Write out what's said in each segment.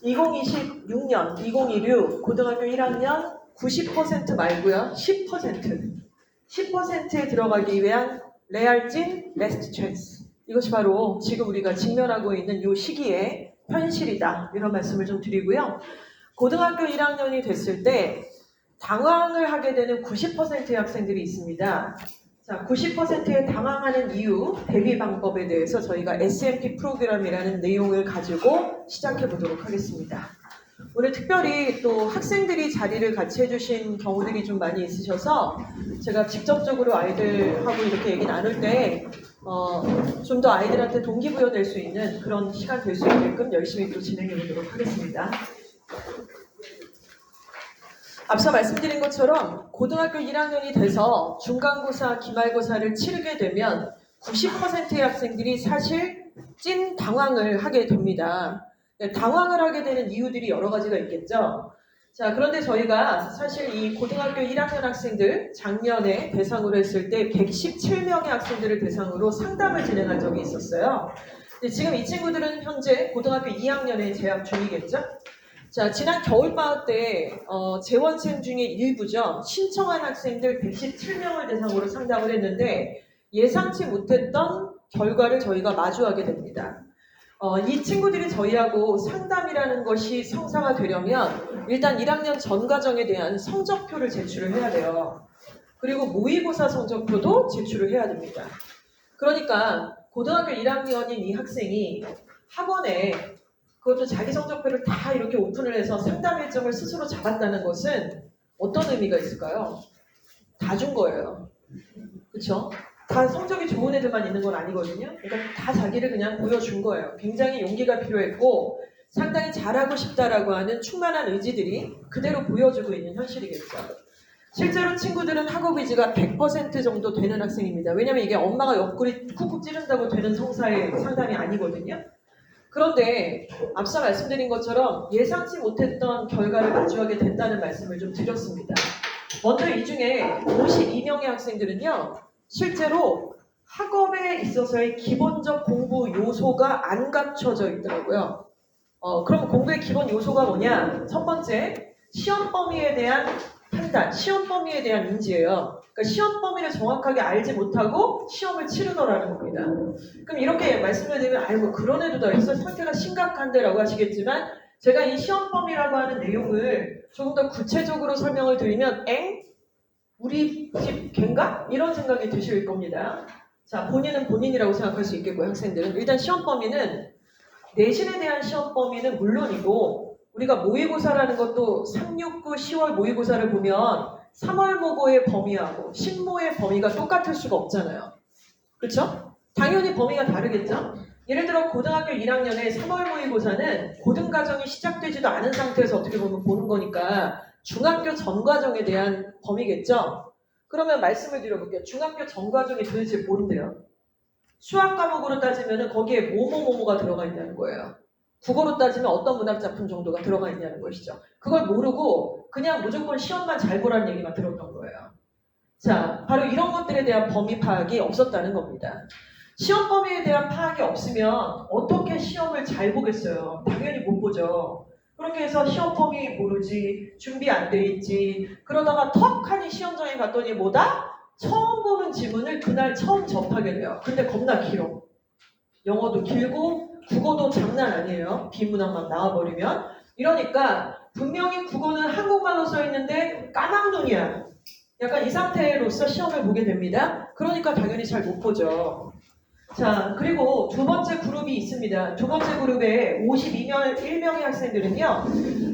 2026년, 2026 고등학교 1학년 90% 말고요. 10%에 들어가기 위한 레알찐 레스트 찬스. 이것이 바로 지금 우리가 직면하고 있는 이 시기의 현실이다. 이런 말씀을 좀 드리고요. 고등학교 1학년이 됐을 때 당황을 하게 되는 90%의 학생들이 있습니다. 자, 90%의 당황하는 이유, 대비 방법에 대해서 저희가 SMP 프로그램이라는 내용을 가지고 시작해 보도록 하겠습니다. 오늘 특별히 또 학생들이 자리를 같이 해주신 경우들이 좀 많이 있으셔서 제가 직접적으로 아이들하고 이렇게 얘기 나눌 때 좀 더 아이들한테 동기부여 될 수 있는 그런 시간 될 수 있게끔 열심히 또 진행해 보도록 하겠습니다. 앞서 말씀드린 것처럼 고등학교 1학년이 돼서 중간고사, 기말고사를 치르게 되면 90%의 학생들이 사실 찐 당황을 하게 됩니다. 당황을 하게 되는 이유들이 여러 가지가 있겠죠. 자, 그런데 저희가 사실 이 고등학교 1학년 학생들 작년에 대상으로 했을 때 117명의 학생들을 대상으로 상담을 진행한 적이 있었어요. 지금 이 친구들은 현재 고등학교 2학년에 재학 중이겠죠. 자, 지난 겨울방학 때 재원생 중에 일부죠. 신청한 학생들 117명을 대상으로 상담을 했는데 예상치 못했던 결과를 저희가 마주하게 됩니다. 이 친구들이 저희하고 상담이라는 것이 성사가 되려면 일단 1학년 전 과정에 대한 성적표를 제출을 해야 돼요. 그리고 모의고사 성적표도 제출을 해야 됩니다. 그러니까 고등학교 1학년인 이 학생이 학원에 그것도 자기 성적표를 다 이렇게 오픈을 해서 상담 일정을 스스로 잡았다는 것은 어떤 의미가 있을까요? 다 준 거예요. 그렇죠? 다 성적이 좋은 애들만 있는 건 아니거든요. 그러니까 다 자기를 그냥 보여준 거예요. 굉장히 용기가 필요했고 상당히 잘하고 싶다라고 하는 충만한 의지들이 그대로 보여주고 있는 현실이겠죠. 실제로 친구들은 학업 의지가 100% 정도 되는 학생입니다. 왜냐하면 이게 엄마가 옆구리 쿡쿡 찌른다고 되는 성사의 상담이 아니거든요. 그런데 앞서 말씀드린 것처럼 예상치 못했던 결과를 마주하게 된다는 말씀을 좀 드렸습니다. 먼저 이 중에 52명의 학생들은요. 실제로 학업에 있어서의 기본적 공부 요소가 안 갖춰져 있더라고요. 그럼 공부의 기본 요소가 뭐냐? 첫 번째, 시험 범위에 대한 판단, 시험 범위에 대한 인지예요. 그러니까 시험 범위를 정확하게 알지 못하고 시험을 치르더라는 겁니다. 그럼 이렇게 말씀을 드리면 아이고 그런 애도 다 있어 상태가 심각한데 라고 하시겠지만 제가 이 시험 범위라고 하는 내용을 조금 더 구체적으로 설명을 드리면 우리 집 걘가? 이런 생각이 드실 겁니다. 자, 본인은 본인이라고 생각할 수 있겠고요. 학생들은 일단 시험 범위는 내신에 대한 시험 범위는 물론이고 우리가 모의고사라는 것도 3, 6, 9, 10월 모의고사를 보면 3월 모고의 범위하고 신모의 범위가 똑같을 수가 없잖아요. 그렇죠? 당연히 범위가 다르겠죠? 예를 들어 고등학교 1학년의 3월 모의고사는 고등과정이 시작되지도 않은 상태에서 어떻게 보면 보는 거니까 중학교 전과정에 대한 범위겠죠? 그러면 말씀을 드려볼게요. 중학교 전과정이 도대체 뭔데요? 수학 과목으로 따지면 거기에 뭐뭐뭐뭐가 들어가 있냐는 거예요. 국어로 따지면 어떤 문학작품 정도가 들어가 있냐는 것이죠. 그걸 모르고 그냥 무조건 시험만 잘 보라는 얘기만 들었던 거예요. 자, 바로 이런 것들에 대한 범위 파악이 없었다는 겁니다. 시험 범위에 대한 파악이 없으면 어떻게 시험을 잘 보겠어요? 당연히 못 보죠. 그렇게 해서 시험 범위 모르지, 준비 안 돼 있지, 그러다가 턱하니 시험장에 갔더니 뭐다? 처음 보는 지문을 그날 처음 접하게 돼요. 근데 겁나 길어. 영어도 길고 국어도 장난 아니에요. 비문학만 나와버리면. 이러니까 분명히 국어는 한국말로 써있는데 까막눈이야. 약간 이 상태로서 시험을 보게 됩니다. 그러니까 당연히 잘 못 보죠. 자, 그리고 두 번째 그룹이 있습니다. 두 번째 그룹의 52명의 학생들은요.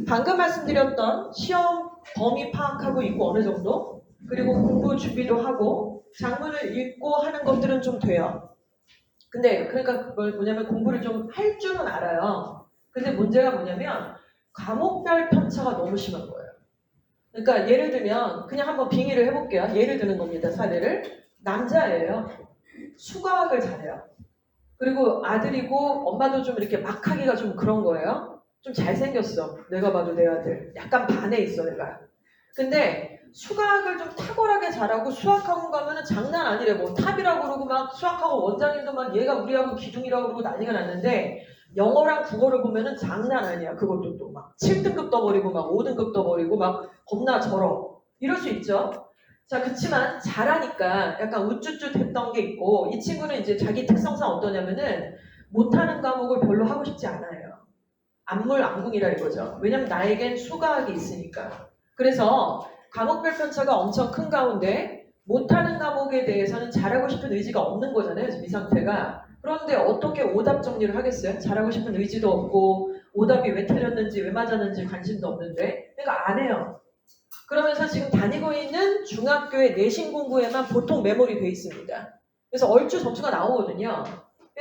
방금 말씀드렸던 시험 범위 파악하고 있고 어느 정도 그리고 공부 준비도 하고 장문을 읽고 하는 것들은 좀 돼요. 근데 그러니까 그걸 뭐냐면 공부를 좀 할 줄은 알아요. 근데 문제가 뭐냐면 과목별 편차가 너무 심한 거예요. 그러니까 예를 들면 그냥 한번 빙의를 해볼게요. 예를 드는 겁니다. 사례를. 남자예요. 수학을 잘해요. 그리고 아들이고 엄마도 좀 이렇게 막 하기가 좀 그런 거예요. 좀 잘생겼어. 내가 봐도 내 아들. 약간 반해 있어 내가. 근데 수학을 좀 탁월하게 잘하고 수학학원 가면은 장난 아니래. 뭐 탑이라고 그러고 막 수학학원 원장님도 막 얘가 우리하고 기둥이라고 그러고 난리가 났는데 영어랑 국어를 보면은 장난 아니야. 그것도 또 막 7등급 떠버리고 막 5등급 떠버리고 막 겁나 절어. 이럴 수 있죠. 자, 그치만 잘하니까 약간 우쭈쭈 됐던 게 있고, 이 친구는 이제 자기 특성상 어떠냐면은 못하는 과목을 별로 하고 싶지 않아요. 안물안궁이라 이거죠. 왜냐면 나에겐 수가학이 있으니까. 그래서 과목별 편차가 엄청 큰 가운데 못하는 과목에 대해서는 잘하고 싶은 의지가 없는 거잖아요. 지금 이 상태가. 그런데 어떻게 오답 정리를 하겠어요? 잘하고 싶은 의지도 없고 오답이 왜 틀렸는지 왜 맞았는지 관심도 없는데 그러니까 안 해요. 그러면서 지금 다니고 있는 중학교의 내신 공부에만 보통 메모리 돼 있습니다. 그래서 얼추 점수가 나오거든요.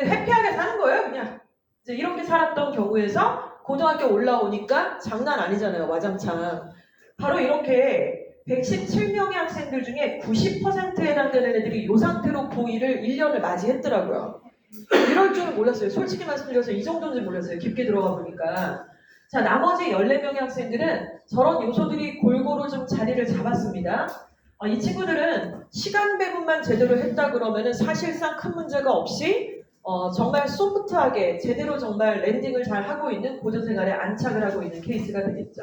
해피하게 사는 거예요, 그냥. 이제 이렇게 살았던 경우에서 고등학교 올라오니까 장난 아니잖아요, 와장창. 바로 이렇게 117명의 학생들 중에 90%에 해당되는 애들이 이 상태로 고2를 1년을 맞이했더라고요. 이럴 줄 몰랐어요. 솔직히 말씀드려서 이 정도인지 몰랐어요. 깊게 들어가 보니까. 자, 나머지 14명의 학생들은 저런 요소들이 골고루 좀 자리를 잡았습니다. 이 친구들은 시간 배분만 제대로 했다 그러면은 사실상 큰 문제가 없이 정말 소프트하게 제대로 정말 랜딩을 잘 하고 있는 고전생활에 안착을 하고 있는 케이스가 되겠죠.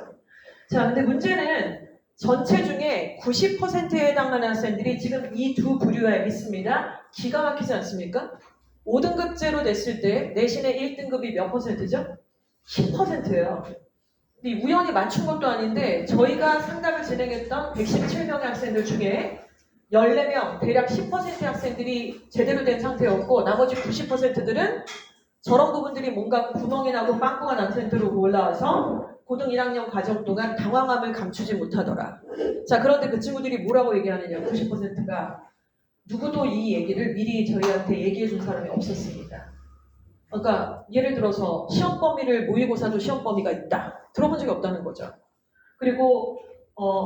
자, 근데 문제는 전체 중에 90%에 해당하는 학생들이 지금 이 두 부류에 있습니다. 기가 막히지 않습니까? 5등급제로 냈을 때 내신의 1등급이 몇 %죠? 10%예요. 우연히 맞춘 것도 아닌데 저희가 상담을 진행했던 117명의 학생들 중에 14명, 대략 10%의 학생들이 제대로 된 상태였고 나머지 90%들은 저런 부분들이 뭔가 구멍이 나고 빵꾸가 난 상태로 올라와서 고등 1학년 과정 동안 당황함을 감추지 못하더라. 자, 그런데 그 친구들이 뭐라고 얘기하느냐, 90%가 누구도 이 얘기를 미리 저희한테 얘기해 준 사람이 없었습니다. 그러니까 예를 들어서 시험 범위를 모의고사도 시험 범위가 있다. 들어본 적이 없다는 거죠. 그리고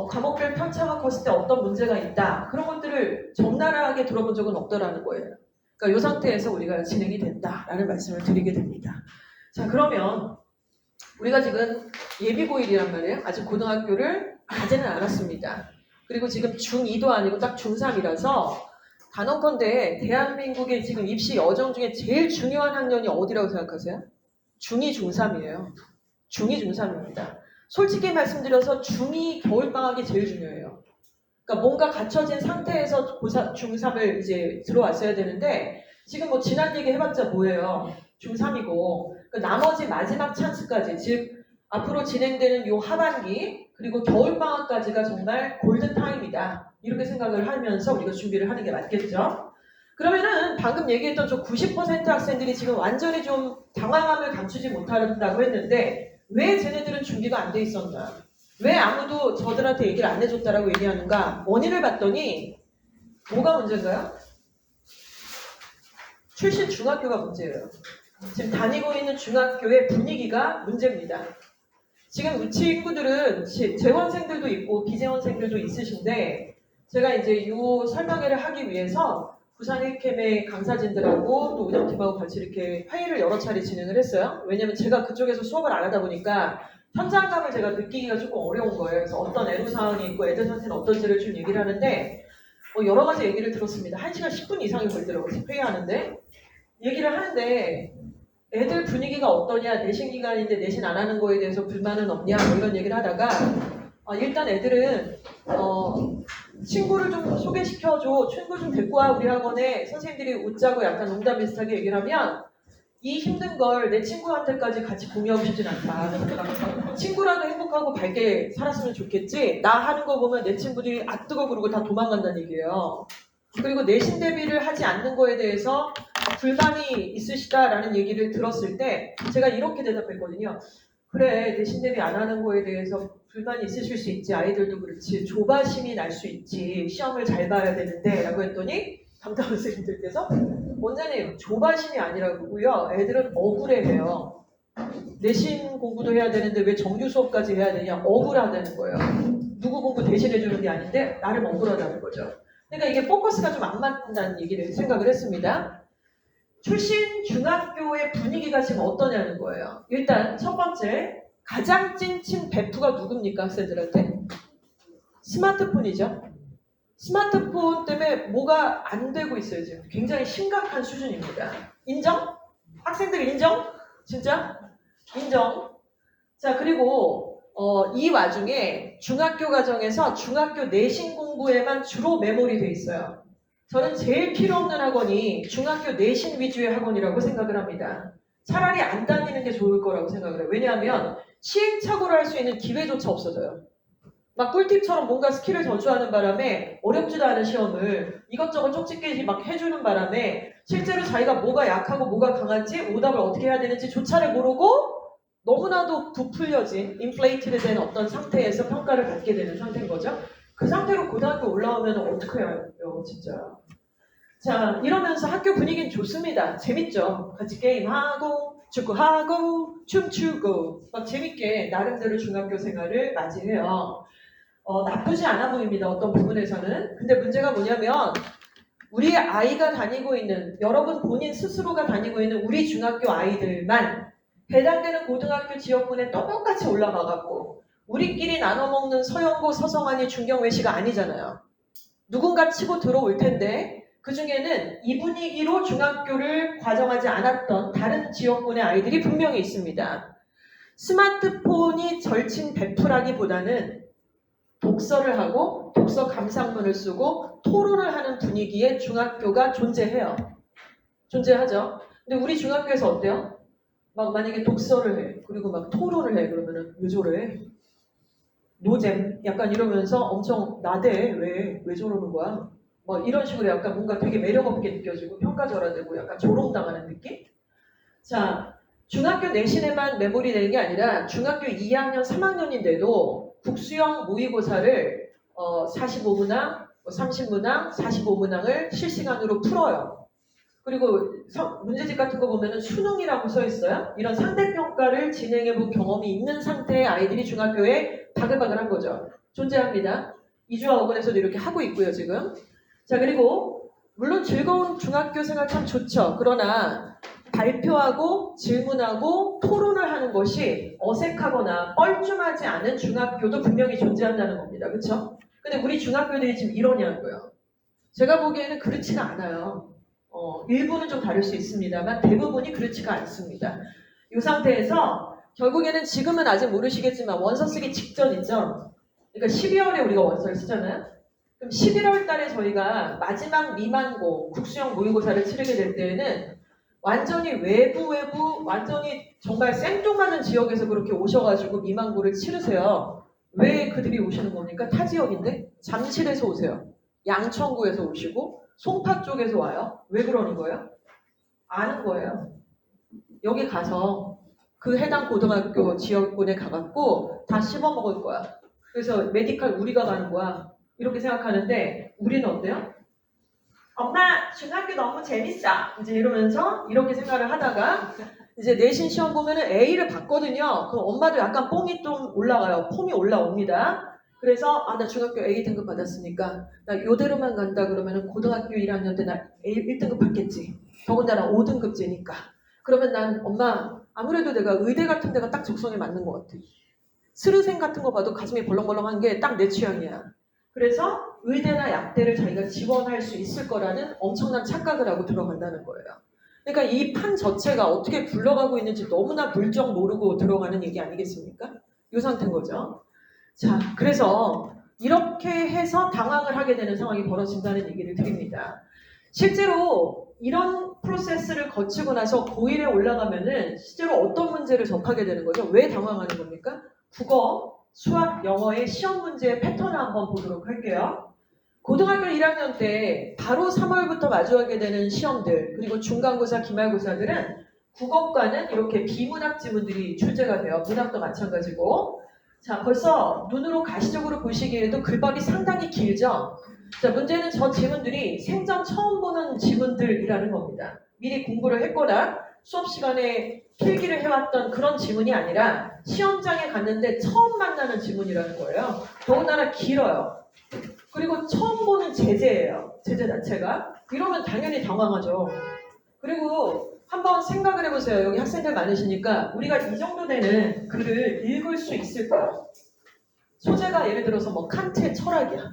과목별 편차가 컸을 때 어떤 문제가 있다. 그런 것들을 적나라하게 들어본 적은 없더라는 거예요. 그러니까 이 상태에서 우리가 진행이 된다라는 말씀을 드리게 됩니다. 자, 그러면 우리가 지금 예비고1이란 말이에요. 아직 고등학교를 가지는 않았습니다. 그리고 지금 중2도 아니고 딱 중3이라서 단언컨대 대한민국의 지금 입시 여정 중에 제일 중요한 학년이 어디라고 생각하세요? 중2, 중3이에요. 중2, 중3입니다. 솔직히 말씀드려서 중2 겨울방학이 제일 중요해요. 그러니까 뭔가 갖춰진 상태에서 중3을 이제 들어왔어야 되는데 지금 뭐 지난 얘기 해봤자 뭐예요? 중3이고 그 나머지 마지막 찬스까지 즉 앞으로 진행되는 요 하반기 그리고 겨울방학까지가 정말 골든타임이다. 이렇게 생각을 하면서 우리가 준비를 하는 게 맞겠죠? 그러면은 방금 얘기했던 저 90% 학생들이 지금 완전히 좀 당황함을 감추지 못한다고 했는데 왜 쟤네들은 준비가 안 돼 있었나? 왜 아무도 저들한테 얘기를 안 해줬다라고 얘기하는가? 원인을 봤더니 뭐가 문제인가요? 출신 중학교가 문제예요. 지금 다니고 있는 중학교의 분위기가 문제입니다. 지금 이 친구들은 재원생들도 있고 비재원생들도 있으신데 제가 이제 이 설명회를 하기 위해서 부산 1캠의 강사진들하고 또 운영팀하고 같이 이렇게 회의를 여러 차례 진행을 했어요. 왜냐면 제가 그쪽에서 수업을 안 하다 보니까 현장감을 제가 느끼기가 조금 어려운 거예요. 그래서 어떤 애로사항이 있고 애들 상태는 어떤지를 좀 얘기를 하는데 여러 가지 얘기를 들었습니다. 1시간 10분 이상이 걸리더라고요. 회의하는데. 얘기를 하는데 애들 분위기가 어떠냐, 내신 기간인데 내신 안 하는 거에 대해서 불만은 없냐, 뭐 이런 얘기를 하다가 일단 애들은 친구를 좀 소개시켜줘, 친구 좀 데리고 와 우리 학원에 선생님들이 웃자고 약간 농담 비슷하게 얘기를 하면 이 힘든 걸 내 친구한테까지 같이 공유하고 싶진 않다. 친구라도 행복하고 밝게 살았으면 좋겠지. 나 하는 거 보면 내 친구들이 아 뜨거 그러고 다 도망간다는 얘기예요. 그리고 내신 대비를 하지 않는 거에 대해서 불만이 있으시다라는 얘기를 들었을 때 제가 이렇게 대답했거든요. 그래, 내신 대비 안 하는 거에 대해서 불만이 있으실 수 있지. 아이들도 그렇지. 조바심이 날 수 있지. 시험을 잘 봐야 되는데 라고 했더니 담당 선생님들께서 원장님 조바심이 아니라고요. 애들은 억울해해요. 내신 공부도 해야 되는데 왜 정규 수업까지 해야 되냐. 억울하다는 거예요. 누구 공부 대신해주는 게 아닌데 나름 억울하다는 거죠. 그러니까 이게 포커스가 좀 안 맞는다는 얘기를 생각을 했습니다. 출신 중학교의 분위기가 지금 어떠냐는 거예요. 일단 첫 번째 가장 찐친 베프가 누굽니까 학생들한테? 스마트폰이죠. 스마트폰 때문에 뭐가 안 되고 있어요 지금. 굉장히 심각한 수준입니다. 인정? 학생들 인정? 진짜? 인정. 자, 그리고 이 와중에 중학교 과정에서 중학교 내신 공부에만 주로 매몰이 돼 있어요. 저는 제일 필요 없는 학원이 중학교 내신 위주의 학원이라고 생각을 합니다. 차라리 안 다니는 게 좋을 거라고 생각을 해요. 왜냐하면 시행착오를 할 수 있는 기회조차 없어져요. 막 꿀팁처럼 뭔가 스킬을 전수하는 바람에 어렵지도 않은 시험을 이것저것 쪽집게 막 해주는 바람에 실제로 자기가 뭐가 약하고 뭐가 강한지 오답을 어떻게 해야 되는지 조차를 모르고 너무나도 부풀려진 인플레이트드 된 어떤 상태에서 평가를 받게 되는 상태인 거죠. 그 상태로 고등학교 올라오면 어떻게 해요 진짜. 자, 이러면서 학교 분위기는 좋습니다. 재밌죠. 같이 게임하고 축구하고 춤추고 막 재밌게 나름대로 중학교 생활을 맞이해요. 나쁘지 않아 보입니다. 어떤 부분에서는. 근데 문제가 뭐냐면 우리 아이가 다니고 있는 여러분 본인 스스로가 다니고 있는 우리 중학교 아이들만 해당되는 고등학교 지역군에 똑같이 올라가갖고 우리끼리 나눠먹는 서영고, 서성환이 중경외시가 아니잖아요. 누군가 치고 들어올 텐데 그 중에는 이 분위기로 중학교를 과정하지 않았던 다른 지역군의 아이들이 분명히 있습니다. 스마트폰이 절친 베풀하기보다는 독서를 하고 독서 감상문을 쓰고 토론을 하는 분위기의 중학교가 존재해요. 존재하죠. 근데 우리 중학교에서 어때요? 막 만약에 독서를 해. 그리고 막 토론을 해. 그러면은 왜 저래? 노잼. 약간 이러면서 엄청 나대. 왜 저러는 거야? 뭐 이런 식으로 약간 뭔가 되게 매력없게 느껴지고 평가절하되고 약간 조롱당하는 느낌? 자, 중학교 내신에만 매몰이 되는 게 아니라 중학교 2학년, 3학년인데도 국수형 모의고사를 45문항, 30문항, 45문항을 실시간으로 풀어요. 그리고 문제집 같은 거 보면은 수능이라고 써 있어요. 이런 상대평가를 진행해 본 경험이 있는 상태의 아이들이 중학교에 바글바글한 거죠. 존재합니다. 이주아 어근에서도 이렇게 하고 있고요, 지금. 자, 그리고 물론 즐거운 중학교 생활 참 좋죠. 그러나 발표하고 질문하고 토론을 하는 것이 어색하거나 뻘쭘하지 않은 중학교도 분명히 존재한다는 겁니다. 그렇죠? 근데 우리 중학교들이 지금 이러냐고요. 제가 보기에는 그렇지가 않아요. 일부는 좀 다를 수 있습니다만 대부분이 그렇지가 않습니다. 이 상태에서 결국에는 지금은 아직 모르시겠지만 원서 쓰기 직전이죠. 그러니까 12월에 우리가 원서를 쓰잖아요. 그럼 11월 달에 저희가 마지막 미만고 국수형 모의고사를 치르게 될 때에는 완전히 외부 완전히 정말 생뚱맞은 지역에서 그렇게 오셔가지고 미만고를 치르세요. 왜 그들이 오시는 겁니까? 타 지역인데? 잠실에서 오세요. 양천구에서 오시고 송파 쪽에서 와요. 왜 그러는 거예요? 아는 거예요. 여기 가서 그 해당 고등학교 지역군에 가갖고 다 씹어먹을 거야. 그래서 메디칼 우리가 가는 거야. 이렇게 생각하는데 우리는 어때요? 엄마 중학교 너무 재밌어. 이제 이러면서 이렇게 생각을 하다가 이제 내신 시험 보면은 A를 받거든요. 그럼 엄마도 약간 뽕이 좀 올라가요. 폼이 올라옵니다. 그래서 나 중학교 A 등급 받았으니까 나 요대로만 간다 그러면은 고등학교 1학년 때 나 A 1등급 받겠지. 더군다나 5등급제니까. 그러면 난 엄마 아무래도 내가 의대 같은 데가 딱 적성에 맞는 것 같아. 스르생 같은 거 봐도 가슴이 벌렁벌렁한 게 딱 내 취향이야. 그래서 의대나 약대를 자기가 지원할 수 있을 거라는 엄청난 착각을 하고 들어간다는 거예요. 그러니까 이 판 자체가 어떻게 굴러가고 있는지 너무나 물정 모르고 들어가는 얘기 아니겠습니까? 이 상태인 거죠. 자, 그래서 이렇게 해서 당황을 하게 되는 상황이 벌어진다는 얘기를 드립니다. 실제로 이런 프로세스를 거치고 나서 고1에 올라가면은 실제로 어떤 문제를 접하게 되는 거죠? 왜 당황하는 겁니까? 국어, 수학, 영어의 시험 문제의 패턴을 한번 보도록 할게요. 고등학교 1학년 때 바로 3월부터 마주하게 되는 시험들 그리고 중간고사, 기말고사들은 국어과는 이렇게 비문학 지문들이 출제가 돼요. 문학도 마찬가지고. 자, 벌써 눈으로 가시적으로 보시기에도 글밥이 상당히 길죠. 자, 문제는 저 지문들이 생전 처음 보는 지문들이라는 겁니다. 미리 공부를 했거나 수업 시간에 필기를 해왔던 그런 지문이 아니라 시험장에 갔는데 처음 만나는 지문이라는 거예요. 더군다나 길어요. 그리고 처음 보는 제재예요. 제재 자체가. 이러면 당연히 당황하죠. 그리고 한번 생각을 해보세요. 여기 학생들 많으시니까 우리가 이 정도 되는 글을 읽을 수 있을까요? 소재가 예를 들어서 뭐 칸트의 철학이야.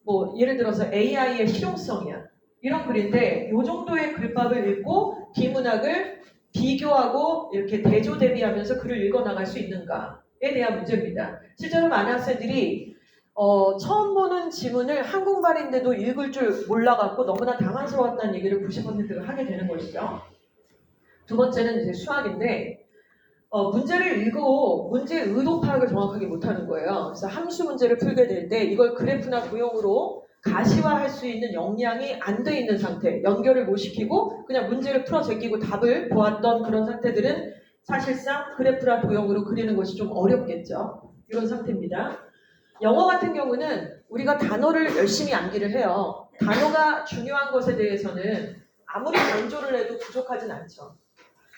뭐 예를 들어서 AI의 실용성이야. 이런 글인데 이 정도의 글밥을 읽고 비문학을 비교하고 이렇게 대조 대비하면서 글을 읽어나갈 수 있는가에 대한 문제입니다. 실제로 많은 학생들이 처음 보는 지문을 한국말인데도 읽을 줄 몰라갖고 너무나 당황스러웠다는 얘기를 90%가 하게 되는 것이죠. 두 번째는 이제 수학인데 문제를 읽고 문제의 의도 파악을 정확하게 못하는 거예요. 그래서 함수 문제를 풀게 될 때 이걸 그래프나 도형으로 가시화할 수 있는 역량이 안 돼 있는 상태, 연결을 못 시키고 그냥 문제를 풀어 제끼고 답을 보았던 그런 상태들은 사실상 그래프나 도형으로 그리는 것이 좀 어렵겠죠. 이런 상태입니다. 영어 같은 경우는 우리가 단어를 열심히 암기를 해요. 단어가 중요한 것에 대해서는 아무리 연조를 해도 부족하진 않죠.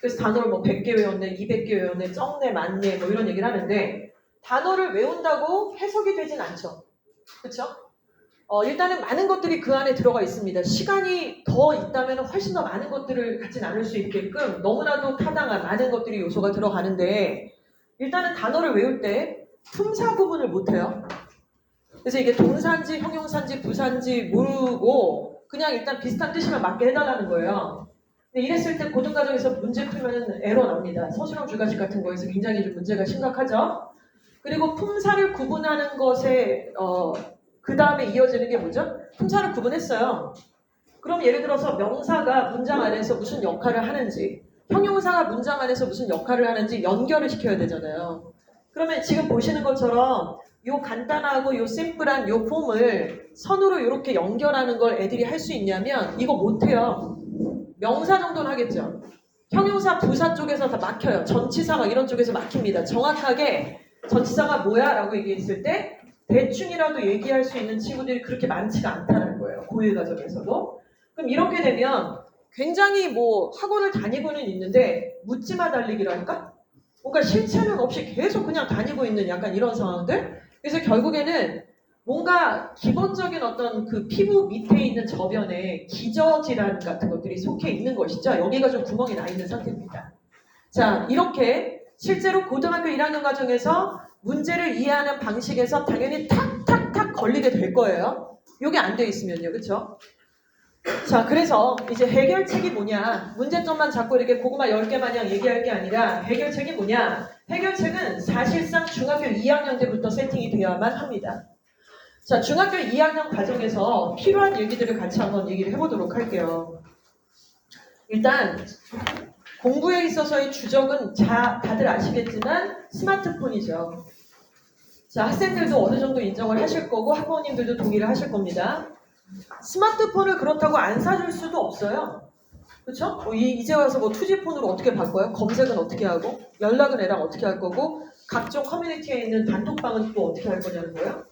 그래서 단어를 뭐 100개 외웠네, 200개 외웠네, 적네, 많네 뭐 이런 얘기를 하는데 단어를 외운다고 해석이 되진 않죠. 그렇죠? 일단은 많은 것들이 그 안에 들어가 있습니다. 시간이 더 있다면 훨씬 더 많은 것들을 갖지 않을 수 있게끔 너무나도 타당한 많은 것들이 요소가 들어가는데 일단은 단어를 외울 때 품사 구분을 못해요. 그래서 이게 동사인지 형용사인지 부사인지 모르고 그냥 일단 비슷한 뜻이면 맞게 해달라는 거예요. 근데 이랬을 때 고등과정에서 문제 풀면 에러 납니다. 서술형 주가식 같은 거에서 굉장히 좀 문제가 심각하죠. 그리고 품사를 구분하는 것에 그 다음에 이어지는 게 뭐죠? 품사를 구분했어요. 그럼 예를 들어서 명사가 문장 안에서 무슨 역할을 하는지, 형용사가 문장 안에서 무슨 역할을 하는지 연결을 시켜야 되잖아요. 그러면 지금 보시는 것처럼 요 간단하고 요 심플한 요 폼을 선으로 이렇게 연결하는 걸 애들이 할 수 있냐면 이거 못해요. 명사 정도는 하겠죠. 형용사, 부사 쪽에서 다 막혀요. 전치사 막 이런 쪽에서 막힙니다. 정확하게 전치사가 뭐야? 라고 얘기했을 때 대충이라도 얘기할 수 있는 친구들이 그렇게 많지가 않다는 거예요. 고1 과정에서도. 그럼 이렇게 되면 굉장히 뭐 학원을 다니고는 있는데 묻지마 달리기랄까? 뭔가 실체는 없이 계속 그냥 다니고 있는 약간 이런 상황들? 그래서 결국에는 뭔가 기본적인 어떤 그 피부 밑에 있는 저변에 기저질환 같은 것들이 속해 있는 것이죠. 여기가 좀 구멍이 나 있는 상태입니다. 자, 이렇게 실제로 고등학교 1학년 과정에서 문제를 이해하는 방식에서 당연히 탁탁탁 걸리게 될 거예요. 이게 안 돼 있으면요. 그렇죠? 자, 그래서 이제 해결책이 뭐냐. 문제점만 잡고 이렇게 고구마 10개 마냥 얘기할 게 아니라 해결책이 뭐냐. 해결책은 사실상 중학교 2학년 때부터 세팅이 되어야만 합니다. 자, 중학교 2학년 과정에서 필요한 얘기들을 같이 한번 얘기를 해보도록 할게요. 일단 공부에 있어서의 주적은 다들 아시겠지만 스마트폰이죠. 자, 학생들도 어느 정도 인정을 하실 거고 학부모님들도 동의를 하실 겁니다. 스마트폰을 그렇다고 안 사줄 수도 없어요. 그렇죠? 이제 와서 뭐 투지폰으로 어떻게 바꿔요? 검색은 어떻게 하고 연락은 애랑 어떻게 할 거고 각종 커뮤니티에 있는 단톡방은 또 어떻게 할 거냐는 거예요.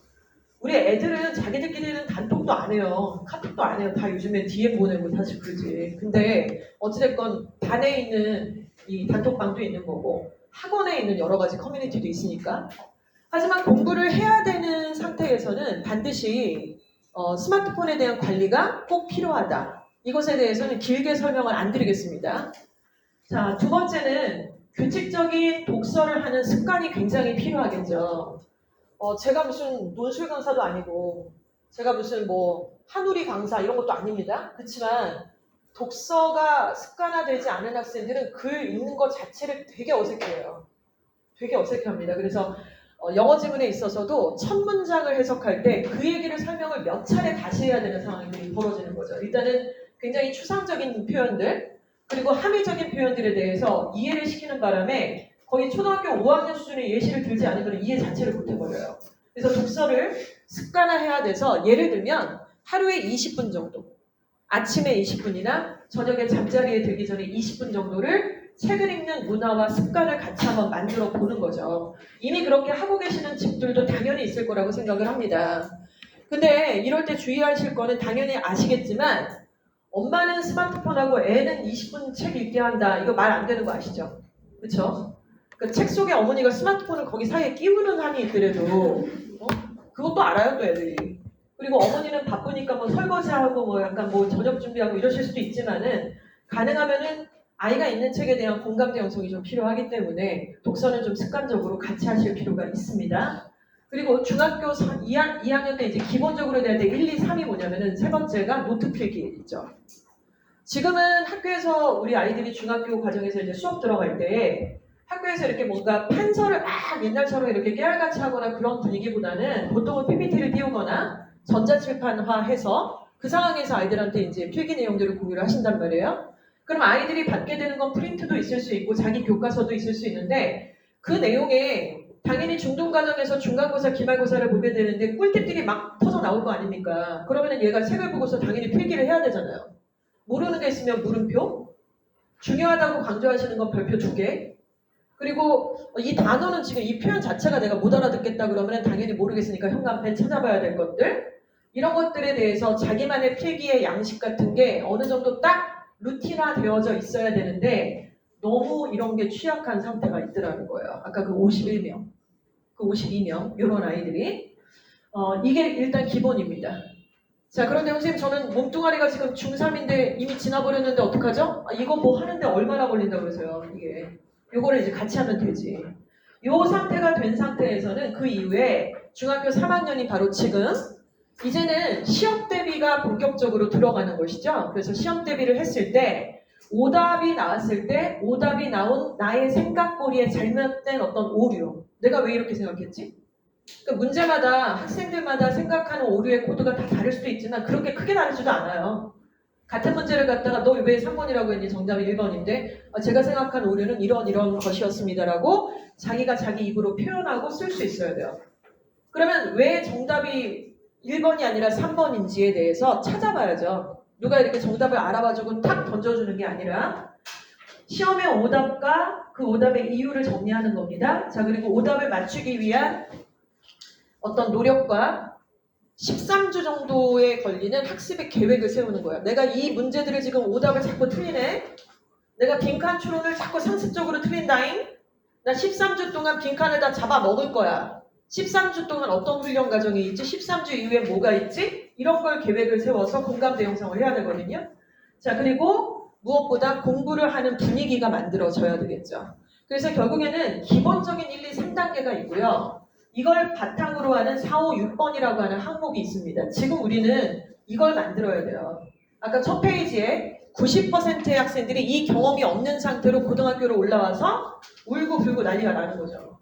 우리 애들은 자기들끼리는 단톡도 안 해요. 카톡도 안 해요. 다 요즘에 DM 보내고 사실 그러지. 근데 어찌됐건 반에 있는 이 단톡방도 있는 거고 학원에 있는 여러 가지 커뮤니티도 있으니까. 하지만 공부를 해야 되는 상태에서는 반드시 스마트폰에 대한 관리가 꼭 필요하다. 이것에 대해서는 길게 설명을 안 드리겠습니다. 자, 두 번째는 규칙적인 독서를 하는 습관이 굉장히 필요하겠죠. 제가 무슨 논술 강사도 아니고 제가 무슨 뭐 한우리 강사 이런 것도 아닙니다. 그렇지만 독서가 습관화되지 않은 학생들은 글 읽는 것 자체를 되게 어색해해요. 되게 어색합니다. 그래서 영어 지문에 있어서도 첫 문장을 해석할 때 그 얘기를 설명을 몇 차례 다시 해야 되는 상황이 벌어지는 거죠. 일단은 굉장히 추상적인 표현들 그리고 함의적인 표현들에 대해서 이해를 시키는 바람에 거의 초등학교 5학년 수준의 예시를 들지 않으면 이해 자체를 못해버려요. 그래서 독서를 습관화해야 돼서 예를 들면 하루에 20분 정도 아침에 20분이나 저녁에 잠자리에 들기 전에 20분 정도를 책을 읽는 문화와 습관을 같이 한번 만들어 보는 거죠. 이미 그렇게 하고 계시는 집들도 당연히 있을 거라고 생각을 합니다. 근데 이럴 때 주의하실 거는 당연히 아시겠지만 엄마는 스마트폰하고 애는 20분 책 읽게 한다. 이거 말 안 되는 거 아시죠? 그렇죠? 그 책 속에 어머니가 스마트폰을 거기 사이에 끼우는 한이 있더라도 그것도 알아요 또 애들이. 그리고 어머니는 바쁘니까 뭐 설거지하고 뭐 약간 뭐 저녁 준비하고 이러실 수도 있지만은 가능하면은 아이가 있는 책에 대한 공감대 형성이 좀 필요하기 때문에 독서는 좀 습관적으로 같이 하실 필요가 있습니다. 그리고 중학교 2학년 때 이제 기본적으로 돼야 될 1, 2, 3이 뭐냐면은 세 번째가 노트 필기 있죠. 지금은 학교에서 우리 아이들이 중학교 과정에서 이제 수업 들어갈 때 학교에서 이렇게 뭔가 판서를 막 옛날처럼 이렇게 깨알같이 하거나 그런 분위기보다는 보통은 PPT를 띄우거나 전자칠판화해서 그 상황에서 아이들한테 이제 필기 내용들을 공유를 하신단 말이에요. 그럼 아이들이 받게 되는 건 프린트도 있을 수 있고 자기 교과서도 있을 수 있는데 그 내용에 당연히 중등과정에서 중간고사, 기말고사를 보게 되는데 꿀팁들이 막 터져 나올 거 아닙니까? 그러면 얘가 책을 보고서 당연히 필기를 해야 되잖아요. 모르는 게 있으면 물음표, 중요하다고 강조하시는 건 별표 2개, 그리고 이 단어는 지금 이 표현 자체가 내가 못 알아듣겠다 그러면 당연히 모르겠으니까 현관펜 찾아봐야 될 것들, 이런 것들에 대해서 자기만의 필기의 양식 같은 게 어느 정도 딱 루틴화 되어져 있어야 되는데 너무 이런 게 취약한 상태가 있더라는 거예요. 아까 그 51명, 그 52명 이런 아이들이 이게 일단 기본입니다. 자, 그런데 선생님 저는 몸뚱아리가 지금 중3인데 이미 지나버렸는데 어떡하죠? 이거 뭐 하는데 얼마나 걸린다고 그래서요. 이게 요거를 이제 같이 하면 되지. 요 상태가 된 상태에서는 그 이후에 중학교 3학년이 바로 지금 이제는 시험 대비가 본격적으로 들어가는 것이죠. 그래서 시험 대비를 했을 때 오답이 나왔을 때 오답이 나온 나의 생각거리에 잘못된 어떤 오류, 내가 왜 이렇게 생각했지? 그러니까 문제마다 학생들마다 생각하는 오류의 코드가 다 다를 수도 있지만 그렇게 크게 다르지도 않아요. 같은 문제를 갖다가 너 왜 3번이라고 했니? 정답이 1번인데 제가 생각한 오류는 이런 것이었습니다라고 자기가 자기 입으로 표현하고 쓸 수 있어야 돼요. 그러면 왜 정답이 1번이 아니라 3번인지에 대해서 찾아봐야죠. 누가 이렇게 정답을 알아봐주고 탁 던져주는 게 아니라 시험의 오답과 그 오답의 이유를 정리하는 겁니다. 자, 그리고 오답을 맞추기 위한 어떤 노력과 13주 정도에 걸리는 학습의 계획을 세우는 거예요. 내가 이 문제들을 지금 오답을 자꾸 틀리네. 내가 빈칸 추론을 자꾸 상습적으로 틀린다잉. 나 13주 동안 빈칸을 다 잡아먹을 거야. 13주 동안 어떤 훈련 과정이 있지? 13주 이후에 뭐가 있지? 이런 걸 계획을 세워서 공감대 형성을 해야 되거든요. 자, 그리고 무엇보다 공부를 하는 분위기가 만들어져야 되겠죠. 그래서 결국에는 기본적인 1, 2, 3단계가 있고요. 이걸 바탕으로 하는 4, 5, 6번이라고 하는 항목이 있습니다. 지금 우리는 이걸 만들어야 돼요. 아까 첫 페이지에 90%의 학생들이 이 경험이 없는 상태로 고등학교로 올라와서 울고불고 난리가 나는 거죠.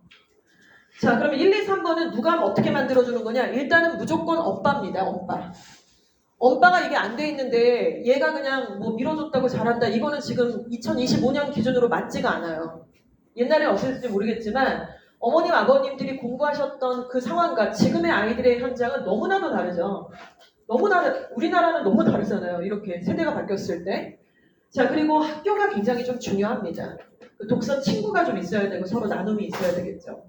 자, 그러면 1, 2, 3번은 누가 어떻게 만들어주는 거냐? 일단은 무조건 엄빠입니다. 엄빠가 이게 안 돼 있는데 얘가 그냥 뭐 밀어줬다고 잘한다. 이거는 지금 2025년 기준으로 맞지가 않아요. 옛날에 어땠을지 모르겠지만 어머님, 아버님들이 공부하셨던 그 상황과 지금의 아이들의 현장은 너무나도 다르죠. 우리나라는 너무 다르잖아요. 이렇게 세대가 바뀌었을 때. 자, 그리고 학교가 굉장히 좀 중요합니다. 그 독서 친구가 좀 있어야 되고 서로 나눔이 있어야 되겠죠.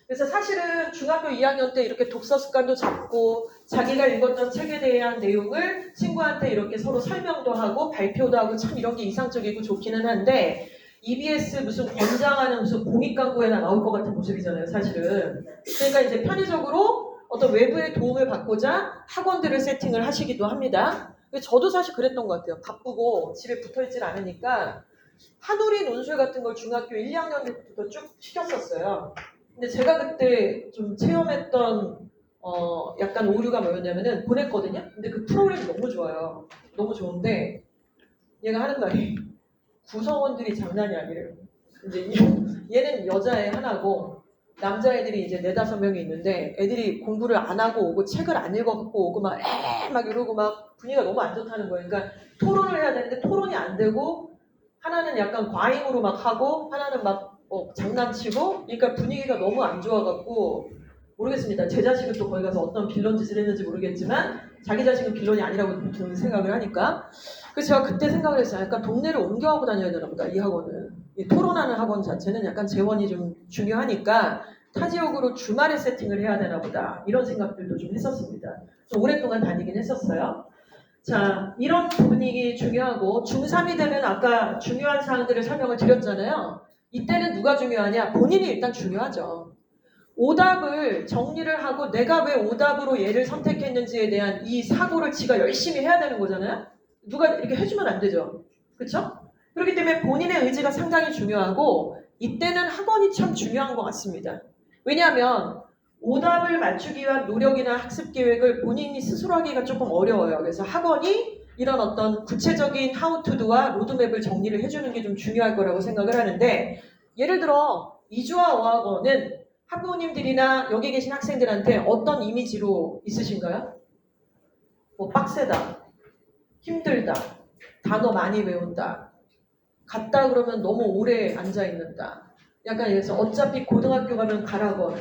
그래서 사실은 중학교 2학년 때 이렇게 독서 습관도 잡고 자기가 읽었던 책에 대한 내용을 친구한테 이렇게 서로 설명도 하고 발표도 하고 참 이런 게 이상적이고 좋기는 한데 EBS 무슨 권장하는 무슨 공익 광고에나 나올 것 같은 모습이잖아요, 사실은. 그러니까 이제 편의적으로 어떤 외부의 도움을 받고자 학원들을 세팅을 하시기도 합니다. 저도 사실 그랬던 것 같아요. 바쁘고 집에 붙어있질 않으니까 한우리 논술 같은 걸 중학교 1, 2학년 때부터 쭉 시켰었어요. 근데 제가 그때 좀 체험했던 약간 오류가 뭐였냐면은 보냈거든요. 근데 그 프로그램이 너무 좋아요. 너무 좋은데 얘가 하는 말이 구성원들이 장난이 아니래요. 이제 얘는 여자애 하나고 남자애들이 이제 4, 5명이 있는데 애들이 공부를 안 하고 오고 책을 안 읽어갖고 오고 막 이러고 막 분위기가 너무 안 좋다는 거예요. 그러니까 토론을 해야 되는데 토론이 안 되고 하나는 약간 과잉으로 막 하고 하나는 막 장난치고 그러니까 분위기가 너무 안 좋아갖고 모르겠습니다. 제 자식은 또 거기 가서 어떤 빌런 짓을 했는지 모르겠지만 자기 자식은 빌런이 아니라고 저는 생각을 하니까 그래서 제가 그때 생각을 했어요. 약간 동네를 옮겨가고 다녀야 되나 보다. 이 학원은. 이 토론하는 학원 자체는 약간 재원이 좀 중요하니까 타 지역으로 주말에 세팅을 해야 되나 보다. 이런 생각들도 좀 했었습니다. 좀 오랫동안 다니긴 했었어요. 자, 이런 분위기 중요하고 중3이 되면 아까 중요한 사항들을 설명을 드렸잖아요. 이때는 누가 중요하냐? 본인이 일단 중요하죠. 오답을 정리를 하고 내가 왜 오답으로 얘를 선택했는지에 대한 이 사고를 지가 열심히 해야 되는 거잖아요. 누가 이렇게 해주면 안 되죠. 그렇죠? 그렇기 때문에 본인의 의지가 상당히 중요하고 이때는 학원이 참 중요한 것 같습니다. 왜냐하면 오답을 맞추기 위한 노력이나 학습 계획을 본인이 스스로 하기가 조금 어려워요. 그래서 학원이 이런 어떤 구체적인 하우투두와 로드맵을 정리를 해주는 게 좀 중요할 거라고 생각을 하는데, 예를 들어 이주와 어학원은 학부모님들이나 여기 계신 학생들한테 어떤 이미지로 있으신가요? 뭐 빡세다, 힘들다, 단어 많이 외운다, 갔다 그러면 너무 오래 앉아 있는다. 약간 이래서 어차피 고등학교 가면 가라건,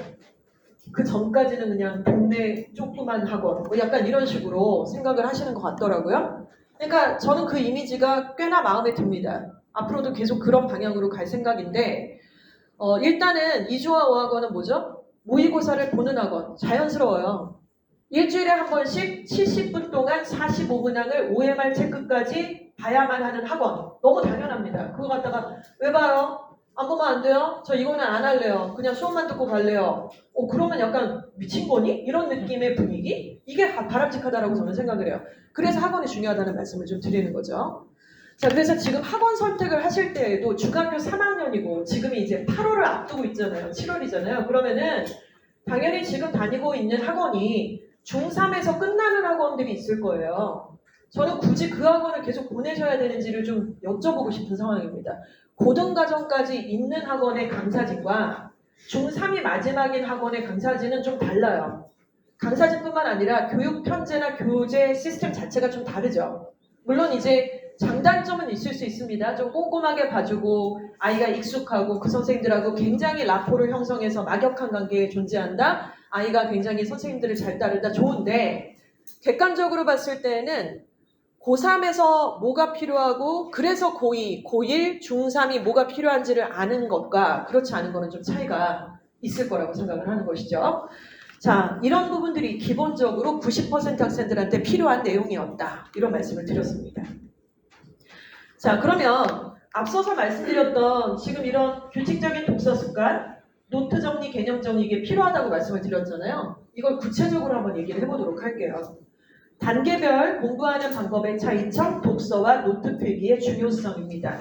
그 전까지는 그냥 동네 조그만 학원, 뭐 약간 이런 식으로 생각을 하시는 것 같더라고요. 그러니까 저는 그 이미지가 꽤나 마음에 듭니다. 앞으로도 계속 그런 방향으로 갈 생각인데, 일단은 이주와 어학원은 뭐죠? 모의고사를 보는 학원. 자연스러워요. 일주일에 한 번씩 70분 동안 45문항을 OMR 체크까지 봐야만 하는 학원. 너무 당연합니다. 그거 갖다가 왜 봐요? 안 보면 안 돼요? 저 이거는 안 할래요. 그냥 수업만 듣고 갈래요. 그러면 약간 미친 거니? 이런 느낌의 분위기? 이게 바람직하다라고 저는 생각을 해요. 그래서 학원이 중요하다는 말씀을 좀 드리는 거죠. 자, 그래서 지금 학원 선택을 하실 때에도 중학교 3학년이고 지금이 이제 8월을 앞두고 있잖아요. 7월이잖아요. 그러면은 당연히 지금 다니고 있는 학원이 중3에서 끝나는 학원들이 있을 거예요. 저는 굳이 그 학원을 계속 보내셔야 되는지를 좀 여쭤보고 싶은 상황입니다. 고등과정까지 있는 학원의 강사진과 중3이 마지막인 학원의 강사진은 좀 달라요. 강사진뿐만 아니라 교육 편제나 교재 시스템 자체가 좀 다르죠. 물론 이제 장단점은 있을 수 있습니다. 좀 꼼꼼하게 봐주고 아이가 익숙하고 그 선생님들하고 굉장히 라포를 형성해서 막역한 관계에 존재한다. 아이가 굉장히 선생님들을 잘 따른다. 좋은데 객관적으로 봤을 때는 고3에서 뭐가 필요하고 그래서 고2, 고1, 중3이 뭐가 필요한지를 아는 것과 그렇지 않은 거는 좀 차이가 있을 거라고 생각을 하는 것이죠. 자, 이런 부분들이 기본적으로 90% 학생들한테 필요한 내용이었다. 이런 말씀을 드렸습니다. 자, 그러면 앞서서 말씀드렸던 지금 이런 규칙적인 독서 습관, 노트 정리, 개념 정리 이게 필요하다고 말씀을 드렸잖아요. 이걸 구체적으로 한번 얘기를 해보도록 할게요. 단계별 공부하는 방법의 차이점, 독서와 노트 필기의 중요성입니다.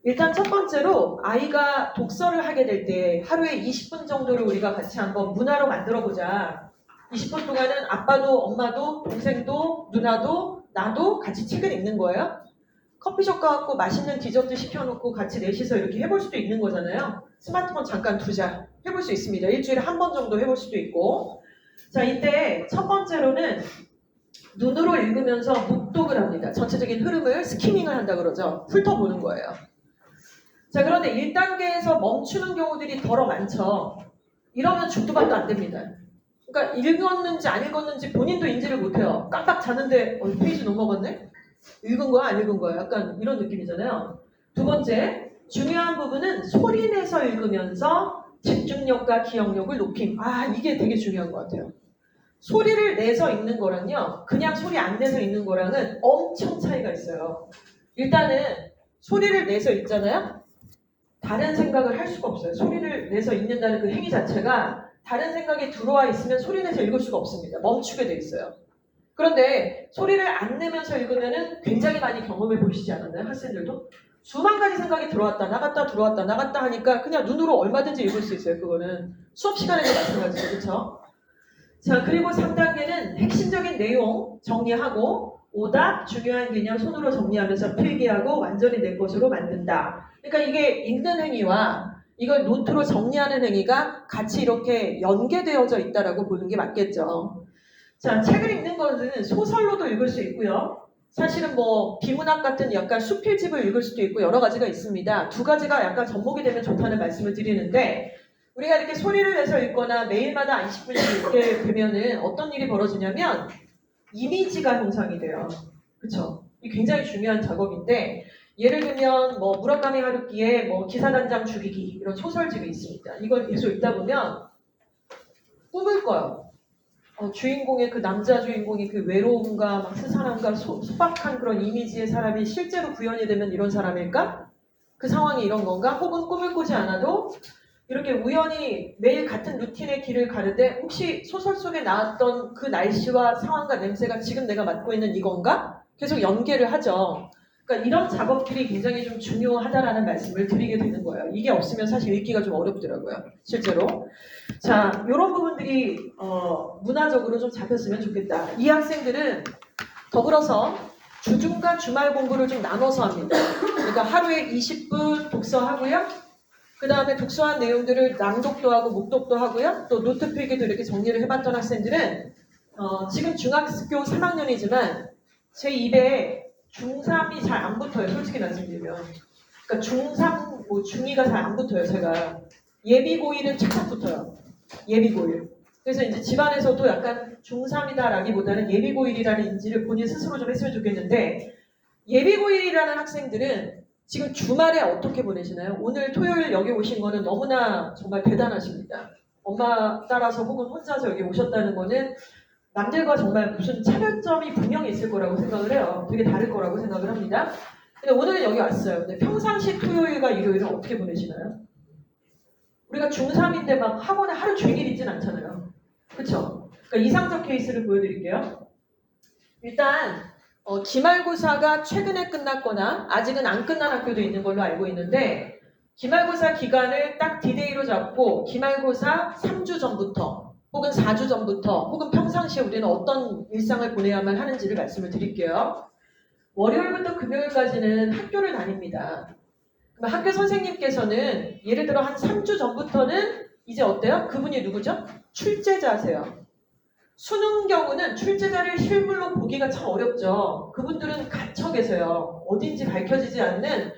일단 첫 번째로 아이가 독서를 하게 될 때 하루에 20분 정도를 우리가 같이 한번 문화로 만들어보자. 20분 동안은 아빠도 엄마도 동생도 누나도 나도 같이 책을 읽는 거예요. 커피숍 가갖고 맛있는 디저트 시켜놓고 같이 넷이서 이렇게 해볼 수도 있는 거잖아요. 스마트폰 잠깐 두자. 해볼 수 있습니다. 일주일에 한 번 정도 해볼 수도 있고. 자, 이때 첫 번째로는 눈으로 읽으면서 묵독을 합니다. 전체적인 흐름을 스키밍을 한다 그러죠. 훑어보는 거예요. 자, 그런데 1단계에서 멈추는 경우들이 더러 많죠. 이러면 죽도 밥도 안 됩니다. 그러니까 읽었는지 안 읽었는지 본인도 인지를 못해요. 깜빡 자는데 페이지 넘어갔네? 읽은 거야 안 읽은 거야? 약간 이런 느낌이잖아요. 두 번째, 중요한 부분은 소리 내서 읽으면서 집중력과 기억력을 높임. 이게 되게 중요한 것 같아요. 소리를 내서 읽는 거랑요, 그냥 소리 안 내서 읽는 거랑은 엄청 차이가 있어요. 일단은 소리를 내서 읽잖아요. 다른 생각을 할 수가 없어요. 소리를 내서 읽는다는 그 행위 자체가 다른 생각이 들어와 있으면 소리 내서 읽을 수가 없습니다. 멈추게 돼 있어요. 그런데 소리를 안 내면서 읽으면은 굉장히 많이 경험해 보시지 않았나요? 학생들도? 수만 가지 생각이 들어왔다 나갔다 들어왔다 나갔다 하니까 그냥 눈으로 얼마든지 읽을 수 있어요. 그거는 수업 시간에도 마찬가지죠. 그렇죠? 자, 그리고 3단계는 핵심적인 내용 정리하고 오답, 중요한 개념 손으로 정리하면서 필기하고 완전히 내 것으로 만든다. 그러니까 이게 읽는 행위와 이걸 노트로 정리하는 행위가 같이 이렇게 연계되어져 있다라고 보는 게 맞겠죠. 자, 책을 읽는 것은 소설로도 읽을 수 있고요. 사실은 뭐 비문학 같은 약간 수필집을 읽을 수도 있고 여러 가지가 있습니다. 두 가지가 약간 접목이 되면 좋다는 말씀을 드리는데 우리가 이렇게 소리를 내서 읽거나 매일마다 20분씩 읽게 되면은 어떤 일이 벌어지냐면 이미지가 형성이 돼요. 그렇죠? 이게 굉장히 중요한 작업인데 예를 들면 뭐 무라카미 하루키의 뭐 기사단장 죽이기 이런 소설집이 있습니다. 이걸 계속 읽다 보면 꿈을 꿔요. 주인공의 그 남자 주인공이 그 외로움과 막 스산함과 소박한 그런 이미지의 사람이 실제로 구현이 되면 이런 사람일까? 그 상황이 이런 건가? 혹은 꿈을 꾸지 않아도 이렇게 우연히 매일 같은 루틴의 길을 가는데 혹시 소설 속에 나왔던 그 날씨와 상황과 냄새가 지금 내가 맡고 있는 이건가? 계속 연계를 하죠. 그러니까 이런 작업들이 굉장히 좀 중요하다라는 말씀을 드리게 되는 거예요. 이게 없으면 사실 읽기가 좀 어렵더라고요. 실제로. 자, 이런 부분들이 문화적으로 좀 잡혔으면 좋겠다. 이 학생들은 더불어서 주중과 주말 공부를 좀 나눠서 합니다. 그러니까 하루에 20분 독서하고요. 그 다음에 독서한 내용들을 낭독도 하고 묵독도 하고요. 또 노트 필기도 이렇게 정리를 해봤던 학생들은 지금 중학교 3학년이지만 제 입에 중3이 잘 안 붙어요. 솔직히 말씀드리면. 그러니까 중3, 중2가 잘 안 붙어요. 제가. 예비고1은 착착 붙어요. 예비고1. 그래서 이제 집안에서도 약간 중3이다라기보다는 예비고1이라는 인지를 본인 스스로 좀 했으면 좋겠는데 예비고1이라는 학생들은 지금 주말에 어떻게 보내시나요? 오늘 토요일 여기 오신 거는 너무나 정말 대단하십니다. 엄마 따라서 혹은 혼자서 여기 오셨다는 거는 남들과 정말 무슨 차별점이 분명히 있을 거라고 생각을 해요. 되게 다를 거라고 생각을 합니다. 근데 오늘은 여기 왔어요. 근데 평상시 토요일과 일요일은 어떻게 보내시나요? 우리가 중3인데 막 학원에 하루 종일 있진 않잖아요. 그쵸? 그러니까 이상적 케이스를 보여드릴게요. 일단 기말고사가 최근에 끝났거나 아직은 안 끝난 학교도 있는 걸로 알고 있는데 기말고사 기간을 딱 디데이로 잡고 기말고사 3주 전부터 혹은 4주 전부터 혹은 평상시에 우리는 어떤 일상을 보내야만 하는지를 말씀을 드릴게요. 월요일부터 금요일까지는 학교를 다닙니다. 학교 선생님께서는 예를 들어 한 3주 전부터는 이제 어때요? 그분이 누구죠? 출제자세요. 수능 경우는 출제자를 실물로 보기가 참 어렵죠. 그분들은 갇혀 계세요. 어딘지 밝혀지지 않는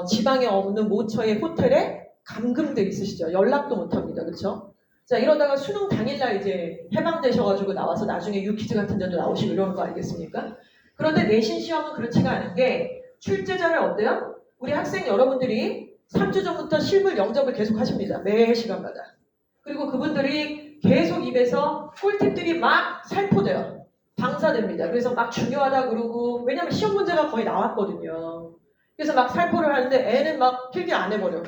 지방에 없는 모처의 호텔에 감금돼 있으시죠. 연락도 못합니다. 그렇죠? 자, 이러다가 수능 당일날 이제 해방되셔가지고 나와서 나중에 유퀴즈 같은 데도 나오시고 이러는 거 알겠습니까? 그런데 내신 시험은 그렇지가 않은 게 출제자를 어때요? 우리 학생 여러분들이 3주 전부터 실물 영접을 계속 하십니다. 매 시간마다. 그리고 그분들이 계속 입에서 꿀팁들이 막 살포돼요. 방사됩니다. 그래서 막 중요하다 그러고 왜냐면 시험 문제가 거의 나왔거든요. 그래서 막 살포를 하는데 애는 막 필기 안 해버려.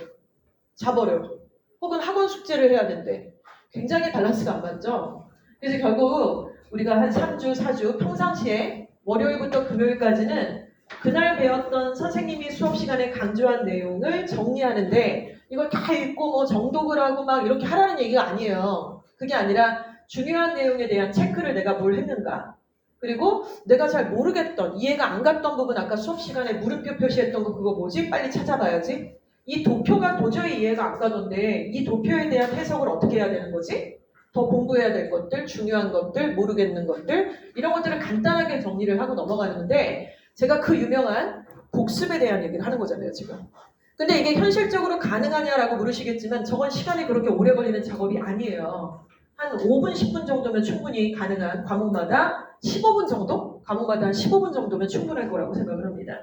자버려. 혹은 학원 숙제를 해야 된대. 굉장히 밸런스가 안 맞죠? 그래서 결국 우리가 한 3주, 4주 평상시에 월요일부터 금요일까지는 그날 배웠던 선생님이 수업 시간에 강조한 내용을 정리하는데 이걸 다 읽고 뭐 정독을 하고 막 이렇게 하라는 얘기가 아니에요. 그게 아니라 중요한 내용에 대한 체크를 내가 뭘 했는가. 그리고 내가 잘 모르겠던, 이해가 안 갔던 부분 아까 수업 시간에 물음표 표시했던 거 그거 뭐지? 빨리 찾아봐야지. 이 도표가 도저히 이해가 안 가던데 이 도표에 대한 해석을 어떻게 해야 되는 거지? 더 공부해야 될 것들, 중요한 것들, 모르겠는 것들 이런 것들을 간단하게 정리를 하고 넘어가는데 제가 그 유명한 복습에 대한 얘기를 하는 거잖아요, 지금. 근데 이게 현실적으로 가능하냐라고 물으시겠지만 저건 시간이 그렇게 오래 걸리는 작업이 아니에요. 한 5분, 10분 정도면 충분히 가능한 과목마다 15분 정도? 과목마다 한 15분 정도면 충분할 거라고 생각을 합니다.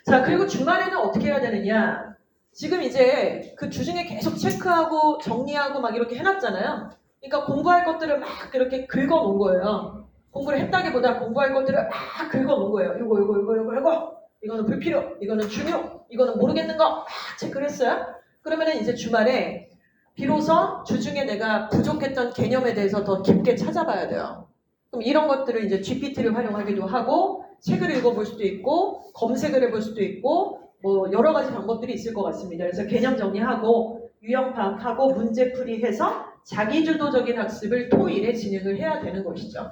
자, 그리고 주말에는 어떻게 해야 되느냐? 지금 이제 그 주중에 계속 체크하고 정리하고 막 이렇게 해놨잖아요. 그러니까 공부할 것들을 막 이렇게 긁어놓은 거예요. 공부를 했다기보다 공부할 것들을 막 긁어놓은 거예요. 이거. 이거는 불필요, 이거는 중요, 이거는 모르겠는 거 막 체크를 했어요. 그러면은 이제 주말에 비로소 주중에 내가 부족했던 개념에 대해서 더 깊게 찾아봐야 돼요. 그럼 이런 것들을 이제 GPT를 활용하기도 하고 책을 읽어볼 수도 있고 검색을 해볼 수도 있고 뭐 여러 가지 방법들이 있을 것 같습니다. 그래서 개념 정리하고 유형 파악하고 문제풀이 해서 자기주도적인 학습을 토일에 진행을 해야 되는 것이죠.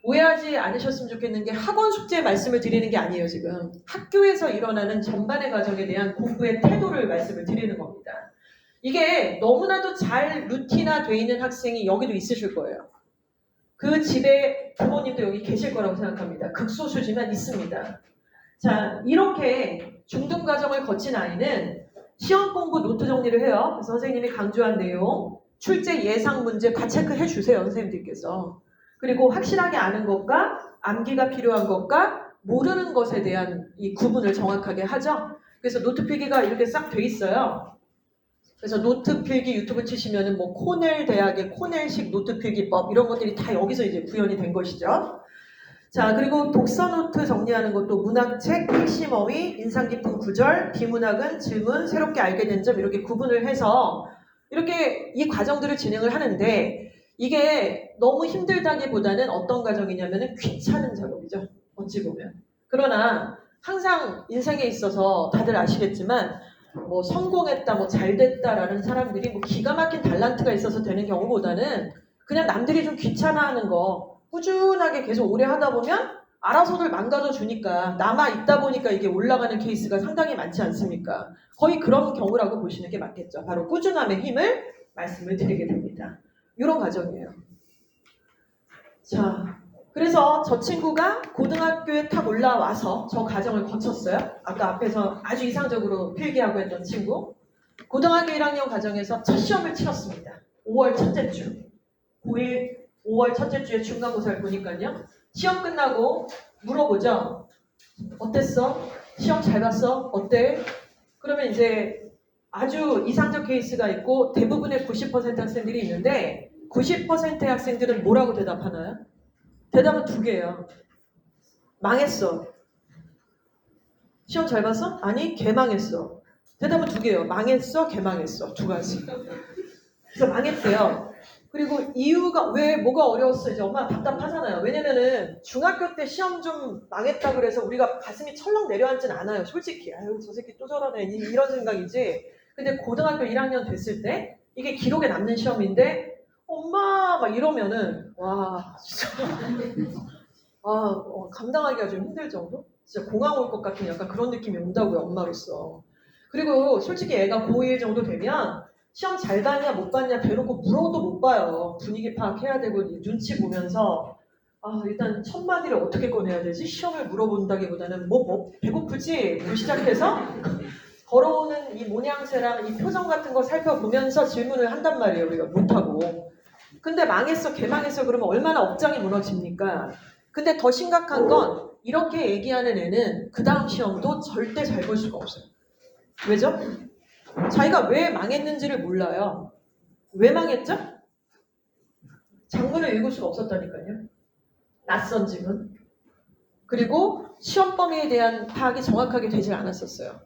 오해하지 않으셨으면 좋겠는 게 학원 숙제 말씀을 드리는 게 아니에요. 지금 학교에서 일어나는 전반의 과정에 대한 공부의 태도를 말씀을 드리는 겁니다. 이게 너무나도 잘 루틴화되어 있는 학생이 여기도 있으실 거예요. 그 집에 부모님도 여기 계실 거라고 생각합니다. 극소수지만 있습니다. 자, 이렇게 중등 과정을 거친 아이는 시험 공부 노트 정리를 해요. 그래서 선생님이 강조한 내용, 출제 예상 문제 다 체크해 주세요. 선생님들께서. 그리고 확실하게 아는 것과 암기가 필요한 것과 모르는 것에 대한 이 구분을 정확하게 하죠. 그래서 노트 필기가 이렇게 싹 돼 있어요. 그래서 노트 필기 유튜브 치시면은 뭐 코넬 대학의 코넬식 노트 필기법 이런 것들이 다 여기서 이제 구현이 된 것이죠. 자, 그리고 독서 노트 정리하는 것도 문학책, 핵심 어휘, 인상 깊은 구절, 비문학은 질문, 새롭게 알게 된 점 이렇게 구분을 해서 이렇게 이 과정들을 진행을 하는데 이게 너무 힘들다기보다는 어떤 과정이냐면은 귀찮은 작업이죠. 어찌 보면. 그러나 항상 인생에 있어서 다들 아시겠지만 뭐 성공했다, 뭐 잘됐다라는 사람들이 뭐 기가 막힌 달란트가 있어서 되는 경우보다는 그냥 남들이 좀 귀찮아하는 거 꾸준하게 계속 오래 하다 보면 알아서들 망가져 주니까 남아 있다 보니까 이게 올라가는 케이스가 상당히 많지 않습니까? 거의 그런 경우라고 보시는 게 맞겠죠. 바로 꾸준함의 힘을 말씀을 드리게 됩니다. 이런 과정이에요. 자, 그래서 저 친구가 고등학교에 탁 올라와서 저 과정을 거쳤어요. 아까 앞에서 아주 이상적으로 필기하고 했던 친구. 고등학교 1학년 과정에서 첫 시험을 치렀습니다. 5월 첫째 주. 9일 5월 첫째 주에 중간고사를 보니까요. 시험 끝나고 물어보죠. 어땠어? 시험 잘 봤어? 어때? 그러면 이제 아주 이상적 케이스가 있고 대부분의 90% 학생들이 있는데 90%의 학생들은 뭐라고 대답하나요? 대답은 두 개예요. 망했어. 시험 잘 봤어? 아니, 개망했어. 대답은 두 개예요. 망했어, 개망했어. 두 가지. 그래서 망했대요. 그리고 이유가 왜 뭐가 어려웠어? 이제 엄마 답답하잖아요. 왜냐면은 중학교 때 시험 좀 망했다 그래서 우리가 가슴이 철렁 내려앉진 않아요. 솔직히 아유 저 새끼 또 저러네 이런 생각이지. 근데 고등학교 1학년 됐을 때 이게 기록에 남는 시험인데 엄마 막 이러면은 와 진짜 감당하기가 좀 힘들 정도? 진짜 공황 올 것 같은 약간 그런 느낌이 온다고요 엄마로서. 그리고 솔직히 애가 고1 정도 되면 시험 잘 봤냐 못 봤냐 대놓고 물어도 못 봐요. 분위기 파악해야 되고 눈치 보면서 일단 첫 마디를 어떻게 꺼내야 되지? 시험을 물어본다기보다는 뭐 배고프지? 뭐 시작해서 걸어오는 이 모양새랑 이 표정 같은 거 살펴보면서 질문을 한단 말이에요. 우리가 못하고. 근데 망했어 개망했어 그러면 얼마나 업장이 무너집니까? 근데 더 심각한 건 이렇게 얘기하는 애는 그 다음 시험도 절대 잘 볼 수가 없어요. 왜죠? 자기가 왜 망했는지를 몰라요. 왜 망했죠? 장문을 읽을 수가 없었다니까요. 낯선 지문. 그리고 시험 범위에 대한 파악이 정확하게 되지 않았었어요.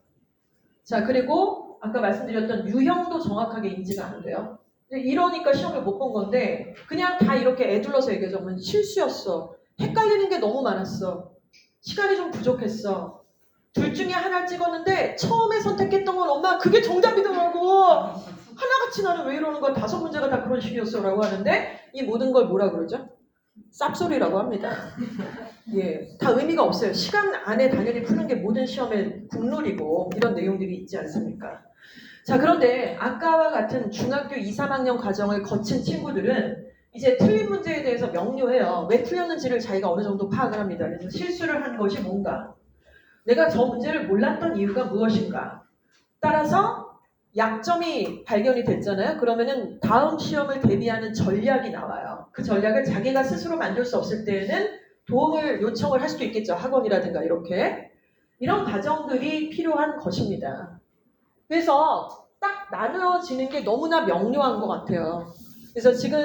자, 그리고 아까 말씀드렸던 유형도 정확하게 인지가 안 돼요. 이러니까 시험을 못 본 건데 그냥 다 이렇게 애둘러서 얘기하자면 실수였어. 헷갈리는 게 너무 많았어. 시간이 좀 부족했어. 둘 중에 하나를 찍었는데 처음에 선택했던 건 엄마 그게 정답이더라고. 하나같이 나는 왜 이러는 거야. 5문제가 다 그런 식이었어 라고 하는데 이 모든 걸 뭐라 그러죠? 쌉소리라고 합니다. 예, 다 의미가 없어요. 시간 안에 당연히 푸는 게 모든 시험의 국룰이고 이런 내용들이 있지 않습니까? 자, 그런데 아까와 같은 중학교 2, 3학년 과정을 거친 친구들은 이제 틀린 문제에 대해서 명료해요. 왜 틀렸는지를 자기가 어느 정도 파악을 합니다. 그래서 실수를 한 것이 뭔가? 내가 저 문제를 몰랐던 이유가 무엇인가? 따라서 약점이 발견이 됐잖아요. 그러면은 다음 시험을 대비하는 전략이 나와요. 그 전략을 자기가 스스로 만들 수 없을 때에는 도움을 요청을 할 수도 있겠죠. 학원이라든가 이렇게. 이런 과정들이 필요한 것입니다. 그래서 딱 나누어지는 게 너무나 명료한 것 같아요. 그래서 지금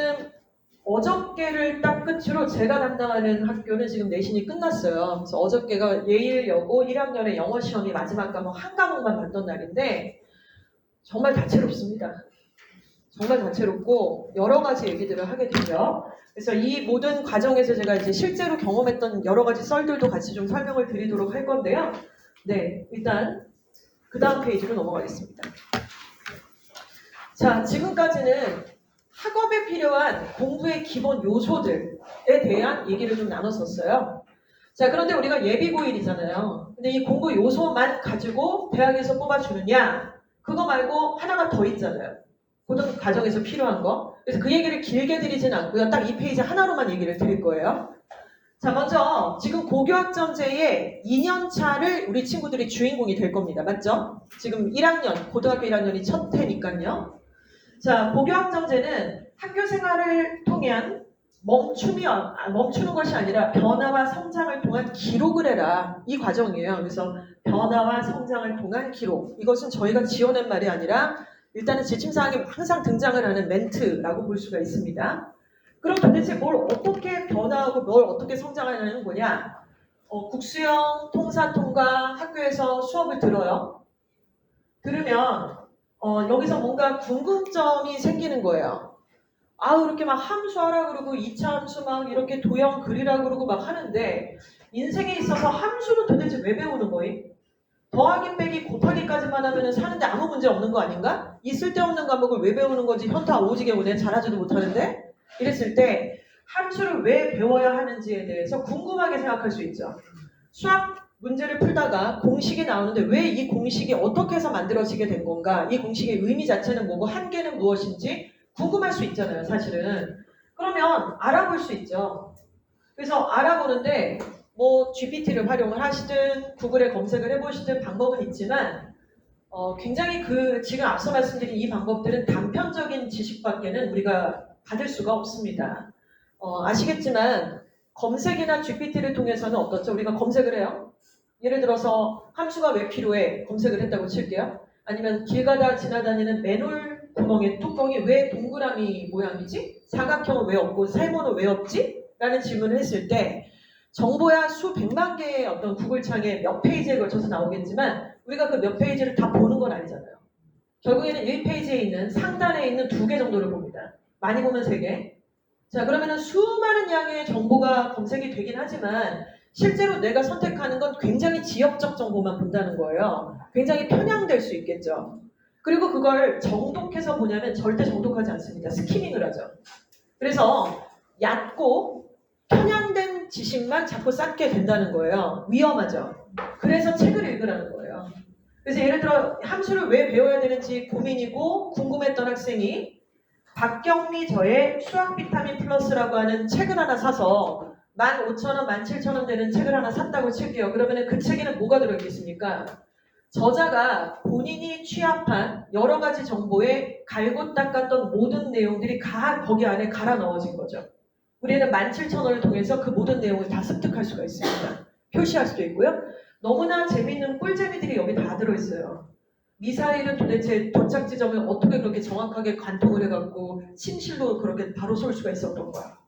어저께를 딱 끝으로 제가 담당하는 학교는 지금 내신이 끝났어요. 그래서 어저께가 예일여고 1학년의 영어 시험이 마지막 과목 한 과목만 봤던 날인데 정말 다채롭습니다. 정말 다채롭고 여러 가지 얘기들을 하게 되죠. 그래서 이 모든 과정에서 제가 이제 실제로 경험했던 여러 가지 썰들도 같이 좀 설명을 드리도록 할 건데요. 네, 일단 그 다음 페이지로 넘어가겠습니다. 자, 지금까지는 학업에 필요한 공부의 기본 요소들에 대한 얘기를 좀 나눴었어요. 자, 그런데 우리가 예비고일이잖아요. 근데 이 공부 요소만 가지고 대학에서 뽑아주느냐? 그거 말고 하나가 더 있잖아요. 고등 과정에서 필요한 거. 그래서 그 얘기를 길게 드리진 않고요. 딱 이 페이지 하나로만 얘기를 드릴 거예요. 자, 먼저 지금 고교학점제의 2년차를 우리 친구들이 주인공이 될 겁니다. 맞죠? 지금 1학년, 고등학교 1학년이 첫 해니까요. 자, 고교학점제는 학교 생활을 통한 멈추는 것이 아니라 변화와 성장을 통한 기록을 해라. 이 과정이에요. 그래서 변화와 성장을 통한 기록. 이것은 저희가 지어낸 말이 아니라 일단은 지침사항에 항상 등장을 하는 멘트라고 볼 수가 있습니다. 그럼 도대체 뭘 어떻게 변화하고 뭘 어떻게 성장하는 거냐? 국수형, 통사, 통과 학교에서 수업을 들어요. 들으면 여기서 뭔가 궁금점이 생기는 거예요. 이렇게 막 함수하라 그러고 2차 함수 막 이렇게 도형 그리라 그러고 막 하는데 인생에 있어서 함수는 도대체 왜 배우는 거임? 더하기 빼기 곱하기까지만 하면 사는데 아무 문제 없는 거 아닌가? 이 쓸데없는 과목을 왜 배우는 거지? 현타 오지게 오네. 잘하지도 못하는데? 이랬을 때 함수를 왜 배워야 하는지에 대해서 궁금하게 생각할 수 있죠. 수학 문제를 풀다가 공식이 나오는데 왜 이 공식이 어떻게 해서 만들어지게 된 건가? 이 공식의 의미 자체는 뭐고 한계는 무엇인지 궁금할 수 있잖아요, 사실은. 그러면 알아볼 수 있죠. 그래서 알아보는데 뭐 GPT를 활용을 하시든 구글에 검색을 해보시든 방법은 있지만 굉장히 지금 앞서 말씀드린 이 방법들은 단편적인 지식밖에는 우리가 받을 수가 없습니다. 아시겠지만 검색이나 GPT를 통해서는 어떻죠? 우리가 검색을 해요. 예를 들어서 함수가 왜 필요해? 검색을 했다고 칠게요. 아니면 길 가다 지나다니는 맨홀 구멍의 뚜껑이 왜 동그라미 모양이지? 사각형은 왜 없고 세모는 왜 없지? 라는 질문을 했을 때 정보야 수백만 개의 어떤 구글창에 몇 페이지에 걸쳐서 나오겠지만 우리가 그 몇 페이지를 다 보는 건 아니잖아요. 결국에는 1페이지에 있는 상단에 있는 2개 정도를 봅니다. 많이 보면 3개. 자, 그러면은 수많은 양의 정보가 검색이 되긴 하지만 실제로 내가 선택하는 건 굉장히 지역적 정보만 본다는 거예요. 굉장히 편향될 수 있겠죠. 그리고 그걸 정독해서 보냐면 절대 정독하지 않습니다. 스키밍을 하죠. 그래서 얕고 편향된 지식만 자꾸 쌓게 된다는 거예요. 위험하죠. 그래서 책을 읽으라는 거예요. 그래서 예를 들어 함수를 왜 배워야 되는지 고민이고 궁금했던 학생이 박경미 저의 수학 비타민 플러스라고 하는 책을 하나 사서 15,000원, 17,000원 되는 책을 하나 샀다고 칠게요. 그러면 그 책에는 뭐가 들어있겠습니까? 저자가 본인이 취합한 여러 가지 정보에 갈고 닦았던 모든 내용들이 다 거기 안에 갈아 넣어진 거죠. 우리는 17,000원을 통해서 그 모든 내용을 다 습득할 수가 있습니다. 표시할 수도 있고요. 너무나 재밌는 꿀재미들이 여기 다 들어있어요. 미사일은 도대체 도착 지점을 어떻게 그렇게 정확하게 관통을 해갖고 침실로 그렇게 바로 쏠 수가 있었던가?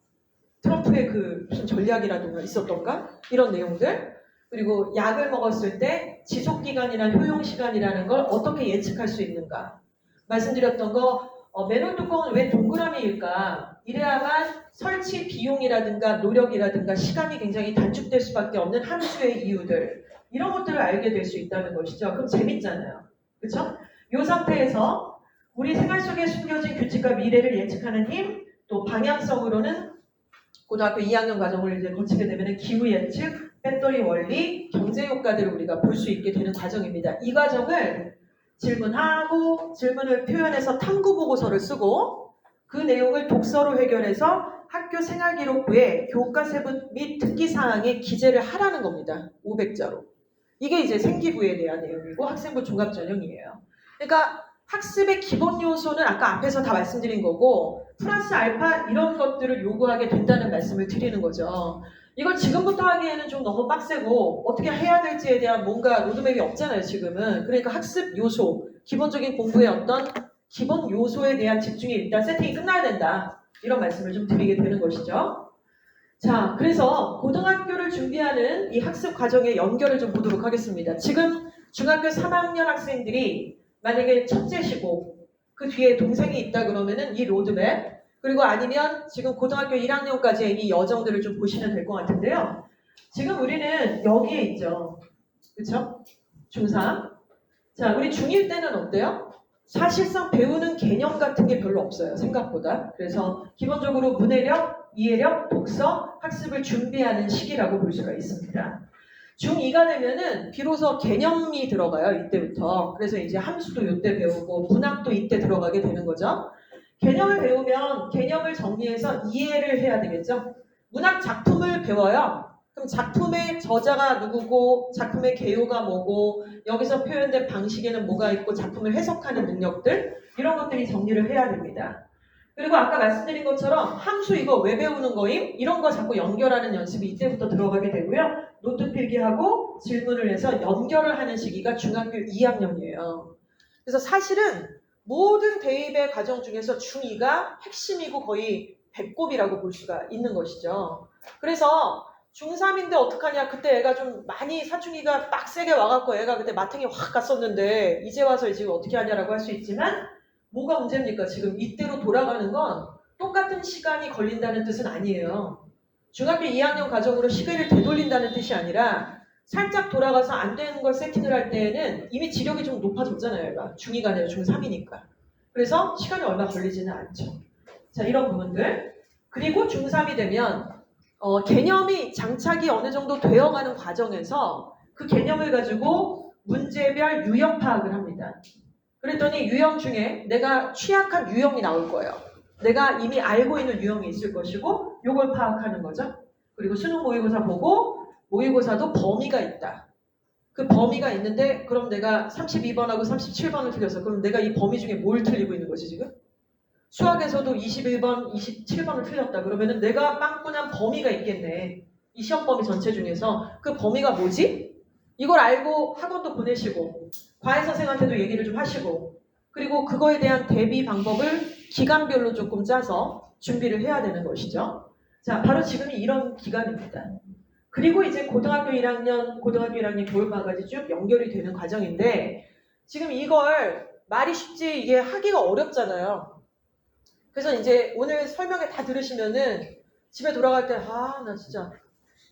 트럼프의 그 무슨 전략이라든가 있었던가? 이런 내용들. 그리고 약을 먹었을 때 지속기간이나 효용시간이라는 걸 어떻게 예측할 수 있는가? 말씀드렸던 거 맨홀 뚜껑은 왜 동그라미일까? 이래야만 설치 비용이라든가 노력이라든가 시간이 굉장히 단축될 수밖에 없는 함수의 이유들 이런 것들을 알게 될 수 있다는 것이죠. 그럼 재밌잖아요. 그렇죠? 이 상태에서 우리 생활 속에 숨겨진 규칙과 미래를 예측하는 힘, 또 방향성으로는 고등학교 2학년 과정을 이제 거치게 되면 기후 예측, 배터리 원리, 경제 효과들을 우리가 볼 수 있게 되는 과정입니다. 이 과정을 질문하고 질문을 표현해서 탐구 보고서를 쓰고 그 내용을 독서로 해결해서 학교 생활기록부에 교과세부 및 특기사항에 기재를 하라는 겁니다. 500자로. 이게 이제 생기부에 대한 내용이고 학생부 종합전형이에요. 그러니까 학습의 기본 요소는 아까 앞에서 다 말씀드린 거고 플러스 알파 이런 것들을 요구하게 된다는 말씀을 드리는 거죠. 이걸 지금부터 하기에는 좀 너무 빡세고 어떻게 해야 될지에 대한 뭔가 로드맵이 없잖아요, 지금은. 그러니까 학습 요소, 기본적인 공부의 어떤 기본 요소에 대한 집중이 일단 세팅이 끝나야 된다. 이런 말씀을 좀 드리게 되는 것이죠. 자, 그래서 고등학교를 준비하는 이 학습 과정의 연결을 좀 보도록 하겠습니다. 지금 중학교 3학년 학생들이 만약에 첫째시고 그 뒤에 동생이 있다 그러면은 이 로드맵 그리고 아니면 지금 고등학교 1학년까지의 이 여정들을 좀 보시면 될 것 같은데요. 지금 우리는 여기에 있죠. 그렇죠? 중3. 자, 우리 중1 때는 어때요? 사실상 배우는 개념 같은 게 별로 없어요. 생각보다. 그래서 기본적으로 문해력, 이해력, 독서, 학습을 준비하는 시기라고 볼 수가 있습니다. 중2가 되면은 비로소 개념이 들어가요. 이때부터. 그래서 이제 함수도 이때 배우고 문학도 이때 들어가게 되는 거죠. 개념을 배우면 개념을 정리해서 이해를 해야 되겠죠. 문학 작품을 배워요. 그럼 작품의 저자가 누구고 작품의 개요가 뭐고 여기서 표현된 방식에는 뭐가 있고 작품을 해석하는 능력들 이런 것들이 정리를 해야 됩니다. 그리고 아까 말씀드린 것처럼 함수 이거 왜 배우는 거임? 이런 거 자꾸 연결하는 연습이 이때부터 들어가게 되고요. 노트 필기하고 질문을 해서 연결을 하는 시기가 중학교 2학년이에요. 그래서 사실은 모든 대입의 과정 중에서 중2가 핵심이고 거의 배꼽이라고 볼 수가 있는 것이죠. 그래서 중3인데 어떡하냐. 그때 애가 좀 많이 사춘기가 빡세게 와갖고 애가 그때 마탱이 확 갔었는데 이제 와서 지금 어떻게 하냐라고 할 수 있지만 뭐가 문제입니까? 지금 이때로 돌아가는 건 똑같은 시간이 걸린다는 뜻은 아니에요. 중학교 2학년 과정으로 시계를 되돌린다는 뜻이 아니라 살짝 돌아가서 안 되는 걸 세팅을 할 때에는 이미 지력이 좀 높아졌잖아요. 얘가. 중2가 아니라 중3이니까. 그래서 시간이 얼마 걸리지는 않죠. 자, 이런 부분들. 그리고 중3이 되면 개념이 장착이 어느 정도 되어가는 과정에서 그 개념을 가지고 문제별 유형 파악을 합니다. 그랬더니 유형 중에 내가 취약한 유형이 나올 거예요. 내가 이미 알고 있는 유형이 있을 것이고 요걸 파악하는 거죠. 그리고 수능 모의고사 보고 모의고사도 범위가 있다. 그 범위가 있는데 그럼 내가 32번하고 37번을 틀렸어. 그럼 내가 이 범위 중에 뭘 틀리고 있는 거지 지금? 수학에서도 21번, 27번을 틀렸다. 그러면은 내가 빵꾸난 범위가 있겠네. 이 시험 범위 전체 중에서 그 범위가 뭐지? 이걸 알고 학원도 보내시고 과외 선생한테도 얘기를 좀 하시고 그리고 그거에 대한 대비 방법을 기간별로 조금 짜서 준비를 해야 되는 것이죠. 자, 바로 지금이 이런 기간입니다. 그리고 이제 고등학교 1학년 겨울방학까지 쭉 연결이 되는 과정인데 지금 이걸 말이 쉽지 이게 하기가 어렵잖아요. 그래서 이제 오늘 설명회 다 들으시면은 집에 돌아갈 때 나 진짜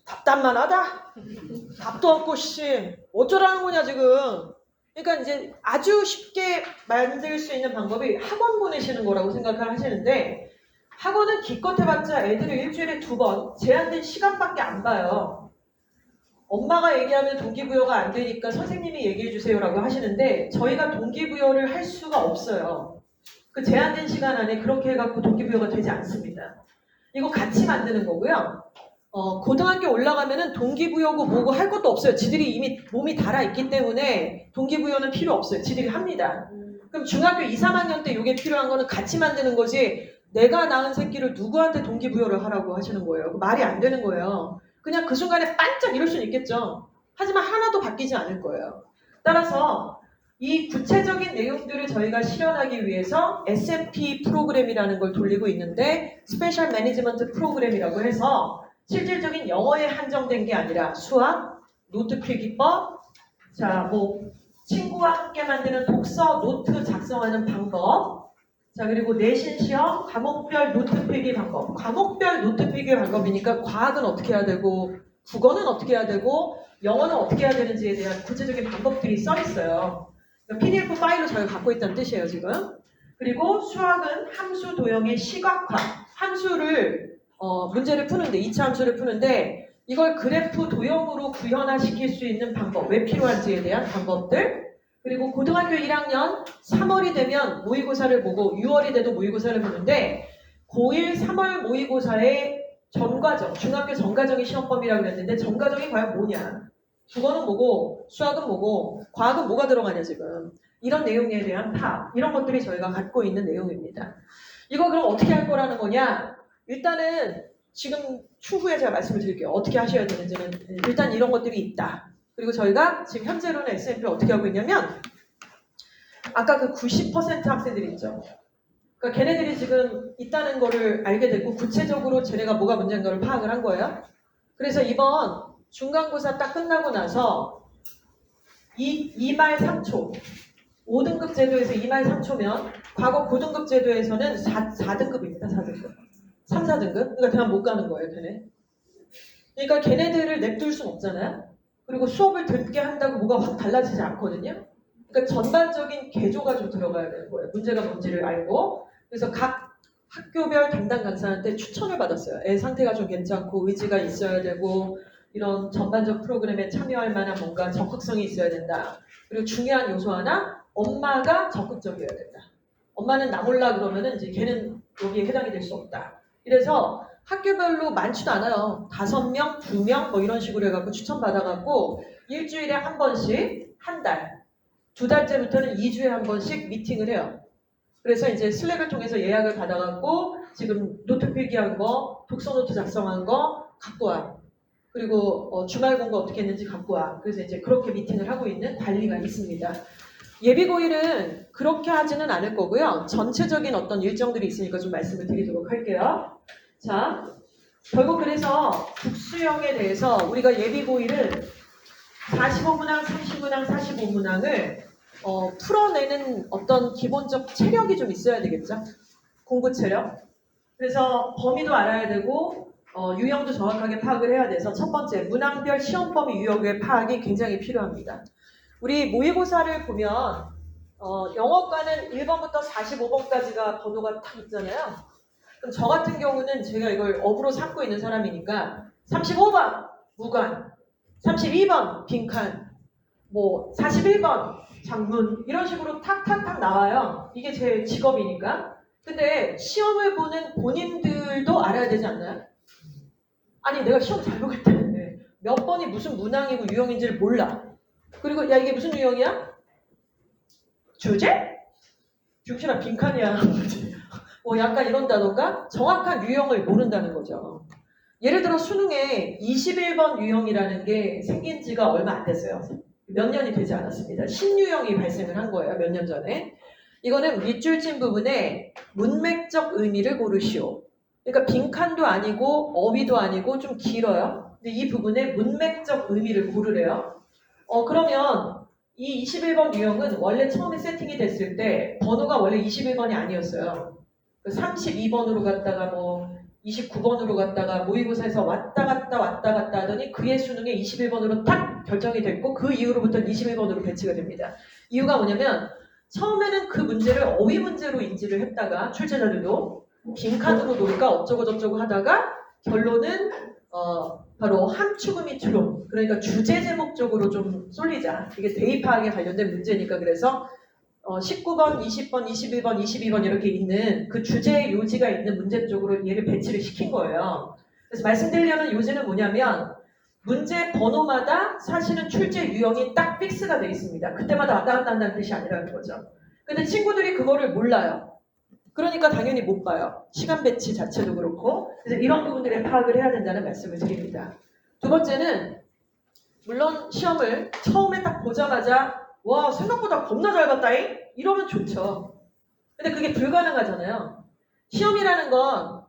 답답만 하다. 답도 없고 씨 어쩌라는 거냐 지금. 그러니까 이제 아주 쉽게 만들 수 있는 방법이 학원 보내시는 거라고 생각을 하시는데 학원은 기껏 해봤자 애들을 일주일에 2번 제한된 시간밖에 안 봐요. 엄마가 얘기하면 동기부여가 안 되니까 선생님이 얘기해 주세요라고 하시는데 저희가 동기부여를 할 수가 없어요. 그 제한된 시간 안에 그렇게 해갖고 동기부여가 되지 않습니다. 이거 같이 만드는 거고요. 고등학교 올라가면은 동기부여고 뭐고 할 것도 없어요. 지들이 이미 몸이 달아있기 때문에 동기부여는 필요 없어요. 지들이 합니다. 그럼 중학교 2, 3학년 때 이게 필요한 거는 같이 만드는 거지 내가 낳은 새끼를 누구한테 동기부여를 하라고 하시는 거예요. 말이 안 되는 거예요. 그냥 그 순간에 반짝 이럴 수는 있겠죠. 하지만 하나도 바뀌지 않을 거예요. 따라서 이 구체적인 내용들을 저희가 실현하기 위해서 SMP 프로그램이라는 걸 돌리고 있는데 스페셜 매니지먼트 프로그램이라고 해서 실질적인 영어에 한정된 게 아니라 수학, 노트 필기법, 친구와 함께 만드는 독서 노트 작성하는 방법, 그리고 내신 시험 과목별 노트 필기 방법. 과목별 노트 필기 방법이니까 과학은 어떻게 해야 되고, 국어는 어떻게 해야 되고, 영어는 어떻게 해야 되는지에 대한 구체적인 방법들이 써 있어요. PDF 파일로 저희가 갖고 있다는 뜻이에요, 지금. 그리고 수학은 함수 도형의 시각화. 함수를 문제를 푸는데 2차 함수를 푸는데 이걸 그래프 도형으로 구현화시킬 수 있는 방법, 왜 필요한지에 대한 방법들. 그리고 고등학교 1학년 3월이 되면 모의고사를 보고 6월이 돼도 모의고사를 보는데 고1 3월 모의고사의 전과정, 중학교 전과정이 시험범위라고 그랬는데 전과정이 과연 뭐냐. 국어는 뭐고 수학은 뭐고 과학은 뭐가 들어가냐 지금. 이런 내용에 대한 파악, 이런 것들이 저희가 갖고 있는 내용입니다. 이거 그럼 어떻게 할 거라는 거냐. 일단은 지금 추후에 제가 말씀을 드릴게요. 어떻게 하셔야 되는지는 일단 이런 것들이 있다. 그리고 저희가 지금 현재로는 SMP를 어떻게 하고 있냐면 아까 그 90% 학생들이 있죠. 그러니까 걔네들이 지금 있다는 거를 알게 됐고 구체적으로 쟤네가 뭐가 문제인가를 파악을 한 거예요. 그래서 이번 중간고사 딱 끝나고 나서 2말 3초 5등급 제도에서 2말 3초면 과거 고등급 제도에서는 4등급입니다. 4등급. 3, 4등급? 그러니까 그냥 못 가는 거예요, 걔네. 그러니까 걔네들을 냅둘 순 없잖아요. 그리고 수업을 듣게 한다고 뭐가 확 달라지지 않거든요. 그러니까 전반적인 개조가 좀 들어가야 되는 거예요. 문제가 뭔지를 알고. 그래서 각 학교별 담당 강사한테 추천을 받았어요. 애 상태가 좀 괜찮고 의지가 있어야 되고 이런 전반적 프로그램에 참여할 만한 뭔가 적극성이 있어야 된다. 그리고 중요한 요소 하나, 엄마가 적극적이어야 된다. 엄마는 나 몰라 그러면은 이제 걔는 여기에 해당이 될 수 없다. 이래서 학교별로 많지도 않아요. 5명, 2명 뭐 이런 식으로 해갖고 추천받아갖고 일주일에 한 번씩 한 달, 2달째부터는 2주에 한 번씩 미팅을 해요. 그래서 이제 슬랙을 통해서 예약을 받아갖고 지금 노트 필기한 거, 독서 노트 작성한 거 갖고 와. 그리고 주말 공부 어떻게 했는지 갖고 와. 그래서 이제 그렇게 미팅을 하고 있는 관리가 있습니다. 예비고일은 그렇게 하지는 않을 거고요. 전체적인 어떤 일정들이 있으니까 좀 말씀을 드리도록 할게요. 자, 결국 그래서 국수형에 대해서 우리가 예비고일은 45문항, 30문항, 45문항을 풀어내는 어떤 기본적 체력이 좀 있어야 되겠죠? 공부 체력. 그래서 범위도 알아야 되고 유형도 정확하게 파악을 해야 돼서 첫 번째, 문항별 시험 범위 유형의 파악이 굉장히 필요합니다. 우리 모의고사를 보면 영어과는 1번부터 45번까지가 번호가 딱 있잖아요. 그럼 저 같은 경우는 제가 이걸 업으로 삼고 있는 사람이니까 35번 무관, 32번 빈칸, 뭐 41번 장문 이런 식으로 탁탁탁 나와요. 이게 제 직업이니까. 근데 시험을 보는 본인들도 알아야 되지 않나요? 아니 내가 시험 잘 보겠다는데 몇 번이 무슨 문항이고 유형인지를 몰라. 그리고 야 이게 무슨 유형이야? 주제? 중실아 빈칸이야. 뭐 약간 이런다던가 정확한 유형을 모른다는 거죠. 예를 들어 수능에 21번 유형이라는 게 생긴 지가 얼마 안 됐어요. 몇 년이 되지 않았습니다. 신유형이 발생을 한 거예요. 몇 년 전에. 이거는 밑줄친 부분에 문맥적 의미를 고르시오. 그러니까 빈칸도 아니고 어휘도 아니고 좀 길어요. 근데 이 부분에 문맥적 의미를 고르래요. 그러면 이 21번 유형은 원래 처음에 세팅이 됐을 때 번호가 원래 21번이 아니었어요. 32번으로 갔다가 뭐 29번으로 갔다가 모의고사에서 왔다 갔다 하더니 그의 수능에 21번으로 딱 결정이 됐고 그 이후로부터는 21번으로 배치가 됩니다. 이유가 뭐냐면 처음에는 그 문제를 어휘 문제로 인지를 했다가 출제자들도 빈칸으로 놓을까 어쩌고 저쩌고 하다가 결론은 바로 함축 및 추론, 그러니까 주제 제목 쪽으로 좀 쏠리자. 이게 대입하기에 관련된 문제니까 그래서 19번, 20번, 21번, 22번 이렇게 있는 그 주제 요지가 있는 문제 쪽으로 얘를 배치를 시킨 거예요. 그래서 말씀드리려는 요지는 뭐냐면 문제 번호마다 사실은 출제 유형이 딱 픽스가 되어 있습니다. 그때마다 왔다 갔다 한다는 뜻이 아니라는 거죠. 근데 친구들이 그거를 몰라요. 그러니까 당연히 못 봐요. 시간 배치 자체도 그렇고. 그래서 이런 부분들에 파악을 해야 된다는 말씀을 드립니다. 두 번째는 물론 시험을 처음에 딱 보자마자 와 생각보다 겁나 잘 봤다잉? 이러면 좋죠. 근데 그게 불가능하잖아요. 시험이라는 건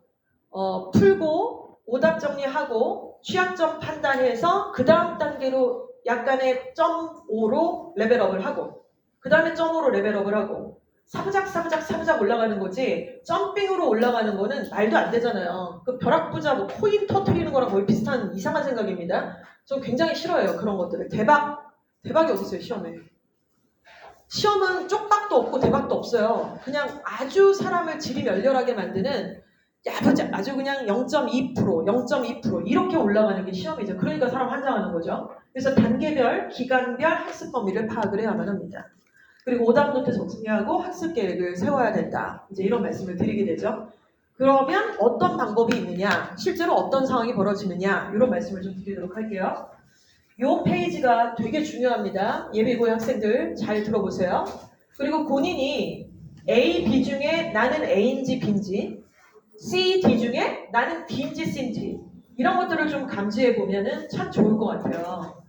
풀고 오답 정리하고 취약점 판단해서 그 다음 단계로 약간의 .5로 레벨업을 하고 그 다음에 .5로 레벨업을 하고 사부작 올라가는 거지 점핑으로 올라가는 거는 말도 안 되잖아요. 그 벼락부자 뭐 코인 터트리는 거랑 거의 비슷한 이상한 생각입니다. 저 굉장히 싫어해요. 그런 것들을. 대박이 어디 있어요 시험에. 시험은 쪽박도 없고 대박도 없어요. 그냥 아주 사람을 질이 멸렬하게 만드는 아주 그냥 0.2%, 0.2% 이렇게 올라가는 게 시험이죠. 그러니까 사람 환장하는 거죠. 그래서 단계별, 기간별 학습 범위를 파악을 해야만 합니다. 그리고 오답노트 적중하고 학습 계획을 세워야 된다. 이제 이런 말씀을 드리게 되죠. 그러면 어떤 방법이 있느냐, 실제로 어떤 상황이 벌어지느냐 이런 말씀을 좀 드리도록 할게요. 이 페이지가 되게 중요합니다. 예비고의 학생들 잘 들어보세요. 그리고 본인이 A, B 중에 나는 A인지 B인지, C, D 중에 나는 D인지 C인지 이런 것들을 좀 감지해 보면은 참 좋을 것 같아요.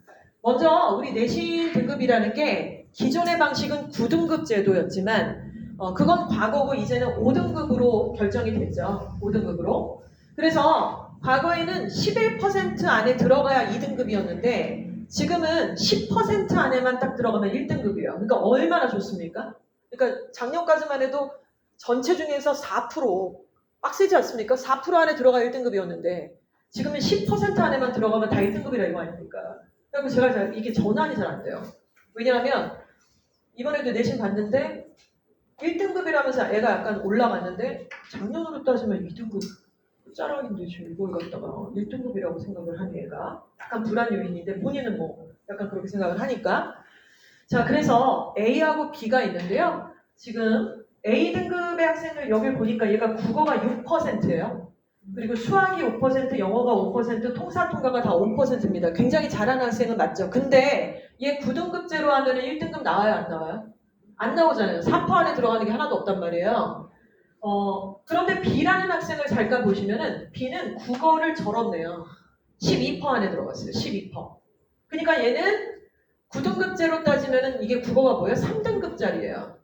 먼저 우리 내신 등급이라는 게 기존의 방식은 9등급 제도였지만 그건 과거고 이제는 5등급으로 결정이 됐죠. 5등급으로. 그래서 과거에는 11% 안에 들어가야 2등급이었는데 지금은 10% 안에만 딱 들어가면 1등급이에요. 그러니까 얼마나 좋습니까? 그러니까 작년까지만 해도 전체 중에서 4% 빡세지 않습니까? 4% 안에 들어가 1등급이었는데 지금은 10% 안에만 들어가면 다 1등급이라 이거 아닙니까? 그리고 제가 이게 전환이 잘 안 돼요. 왜냐하면 이번에도 내신 봤는데 1등급이라면서 애가 약간 올라갔는데 작년으로 따지면 2등급 짜락인데 지금 이걸 갖다가 1등급이라고 생각을 하는 애가 약간 불안 요인인데 본인은 뭐 약간 그렇게 생각을 하니까 자 그래서 A하고 B가 있는데요. 지금 A등급의 학생을 여기 보니까 얘가 국어가 6%예요. 그리고 수학이 5%, 영어가 5%, 통사 통과가 다 5%입니다. 굉장히 잘하는 학생은 맞죠. 근데 얘 9등급제로 하면 1등급 나와요, 안 나와요? 안 나오잖아요. 4% 안에 들어가는 게 하나도 없단 말이에요. 그런데 B라는 학생을 잠깐 보시면은 B는 국어를 절었네요. 12% 안에 들어갔어요. 12%. 그러니까 얘는 9등급제로 따지면은 이게 국어가 뭐예요? 3등급짜리예요.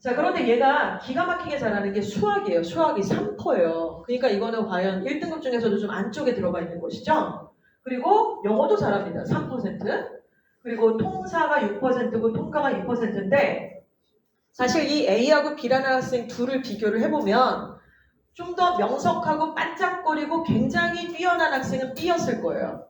자, 그런데 얘가 기가 막히게 잘하는 게 수학이에요. 수학이 3%예요. 그러니까 이거는 과연 1등급 중에서도 좀 안쪽에 들어가 있는 것이죠. 그리고 영어도 잘합니다. 3%. 그리고 통사가 6%고 통과가 2%인데 사실 이 A하고 B라는 학생 둘을 비교를 해보면 좀 더 명석하고 반짝거리고 굉장히 뛰어난 학생은 B였을 거예요.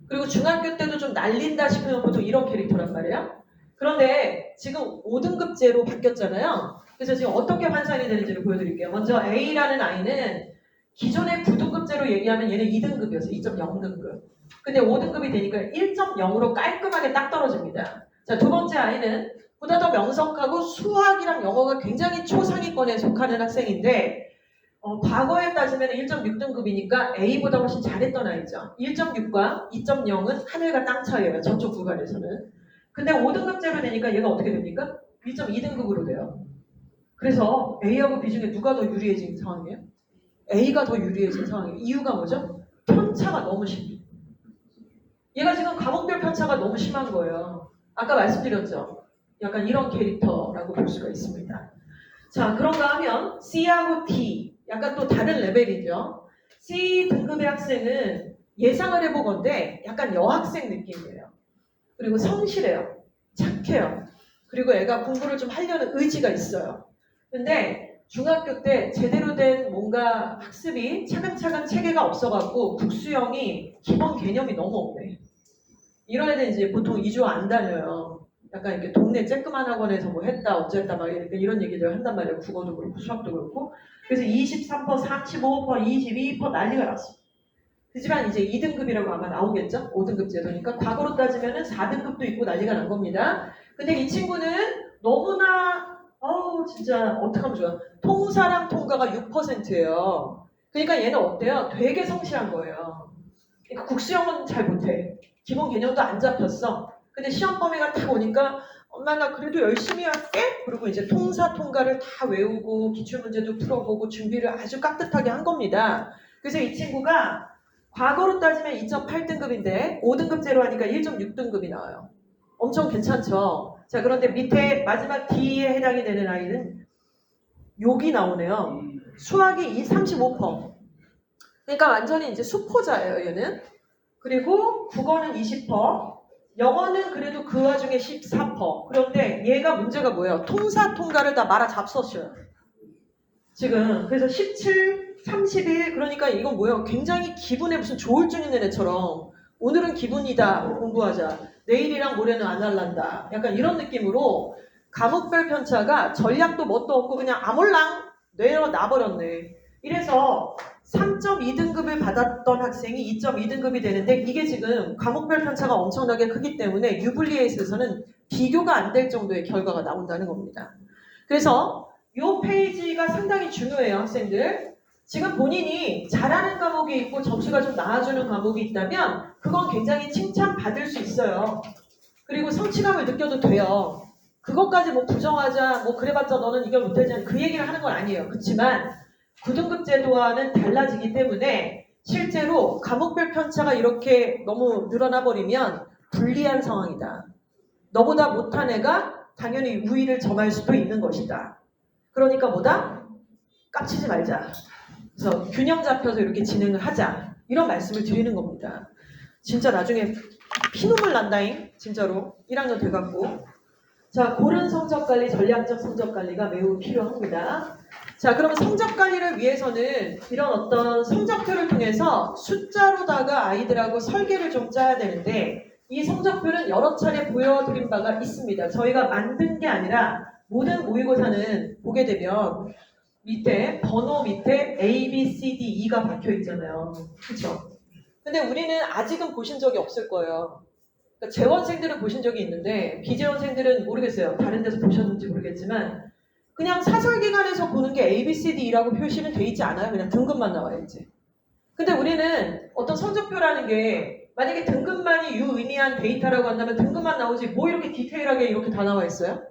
그리고 중학교 때도 좀 날린다 싶으면 보통 이런 캐릭터란 말이에요. 그런데 지금 5등급제로 바뀌었잖아요. 그래서 지금 어떻게 환산이 되는지를 보여드릴게요. 먼저 A라는 아이는 기존의 9등급제로 얘기하면 얘는 2등급이었어요. 2.0등급. 근데 5등급이 되니까 1.0으로 깔끔하게 딱 떨어집니다. 자, 두 번째 아이는 보다 더 명석하고 수학이랑 영어가 굉장히 초상위권에 속하는 학생인데 과거에 따지면 1.6등급이니까 A보다 훨씬 잘했던 아이죠. 1.6과 2.0은 하늘과 땅 차이예요. 저쪽 구간에서는. 근데 5등급제로 되니까 얘가 어떻게 됩니까? 1.2등급으로 돼요. 그래서 A하고 B 중에 누가 더 유리해진 상황이에요? A가 더 유리해진 상황이에요. 이유가 뭐죠? 편차가 너무 심해요. 얘가 지금 과목별 편차가 너무 심한 거예요. 아까 말씀드렸죠? 약간 이런 캐릭터라고 볼 수가 있습니다. 자, 그런가 하면 C하고 D, 약간 또 다른 레벨이죠. C 등급의 학생은 예상을 해보건데 약간 여학생 느낌이에요. 그리고 성실해요. 착해요. 그리고 애가 공부를 좀 하려는 의지가 있어요. 근데 중학교 때 제대로 된 뭔가 학습이 차근차근 체계가 없어갖고 국수형이 기본 개념이 너무 없네. 이런 애들 이제 보통 2주 안 다녀요. 약간 이렇게 동네 쬐끄만 학원에서 뭐 했다 어쨌다 막 이런 얘기들 한단 말이에요. 국어도 그렇고 수학도 그렇고. 그래서 23%, 45%, 22% 난리가 났어. 그지만 이제 2등급이라고 아마 나오겠죠? 5등급 제도니까 과거로 따지면은 4등급도 있고 난리가 난 겁니다. 근데 이 친구는 너무나 진짜 어떡하면 좋아. 통사랑 통과가 6%예요. 그러니까 얘는 어때요? 되게 성실한 거예요. 그러니까 국수형은 잘 못해. 기본 개념도 안 잡혔어. 근데 시험 범위가 딱 오니까 엄마 나 그래도 열심히 할게. 그리고 이제 통사 통과를 다 외우고 기출문제도 풀어보고 준비를 아주 깍듯하게 한 겁니다. 그래서 이 친구가 과거로 따지면 2.8등급인데 5등급제로 하니까 1.6등급이 나와요. 엄청 괜찮죠? 자, 그런데 밑에 마지막 D에 해당이 되는 아이는 욕이 나오네요. 수학이 35%. 그러니까 완전히 이제 수포자예요, 얘는. 그리고 국어는 20%, 영어는 그래도 그 와중에 14%. 그런데 얘가 문제가 뭐예요? 통사 통과를 다 말아 잡섰어요. 지금 그래서 17, 31 그러니까 이건 뭐예요? 굉장히 기분에 무슨 조울증 있는 애처럼 오늘은 기분이다 공부하자. 내일이랑 모레는 안 할란다. 약간 이런 느낌으로 과목별 편차가 전략도 뭣도 없고 그냥 아몰랑 내려놔버렸네. 이래서 3.2등급을 받았던 학생이 2.2등급이 되는데 이게 지금 과목별 편차가 엄청나게 크기 때문에 유블리에이스에서는 비교가 안 될 정도의 결과가 나온다는 겁니다. 그래서 이 페이지가 상당히 중요해요, 학생들. 지금 본인이 잘하는 과목이 있고 점수가 좀 나아주는 과목이 있다면 그건 굉장히 칭찬받을 수 있어요. 그리고 성취감을 느껴도 돼요. 그것까지 뭐 부정하자, 뭐 그래봤자 너는 이걸 못하지 그 얘기를 하는 건 아니에요. 그렇지만 9등급 제도와는 달라지기 때문에 실제로 과목별 편차가 이렇게 너무 늘어나 버리면 불리한 상황이다. 너보다 못한 애가 당연히 우위를 점할 수도 있는 것이다. 그러니까 뭐다? 깝치지 말자. 그래서 균형 잡혀서 이렇게 진행을 하자. 이런 말씀을 드리는 겁니다. 진짜 나중에 피눈물 난다잉. 진짜로. 1학년 돼갖고. 자, 고른 성적관리, 전략적 성적관리가 매우 필요합니다. 자, 그러면 성적관리를 위해서는 이런 어떤 성적표를 통해서 숫자로다가 아이들하고 설계를 좀 짜야 되는데 이 성적표는 여러 차례 보여드린 바가 있습니다. 저희가 만든 게 아니라 모든 모의고사는 보게 되면 밑에 번호 밑에 A, B, C, D, E가 박혀 있잖아요. 그렇죠? 근데 우리는 아직은 보신 적이 없을 거예요. 그러니까 재원생들은 보신 적이 있는데 비재원생들은 모르겠어요. 다른 데서 보셨는지 모르겠지만 그냥 사설기관에서 보는 게 A, B, C, D라고 표시는 돼 있지 않아요. 그냥 등급만 나와요, 이제. 근데 우리는 어떤 성적표라는 게 만약에 등급만이 유의미한 데이터라고 한다면 등급만 나오지 뭐 이렇게 디테일하게 이렇게 다 나와 있어요?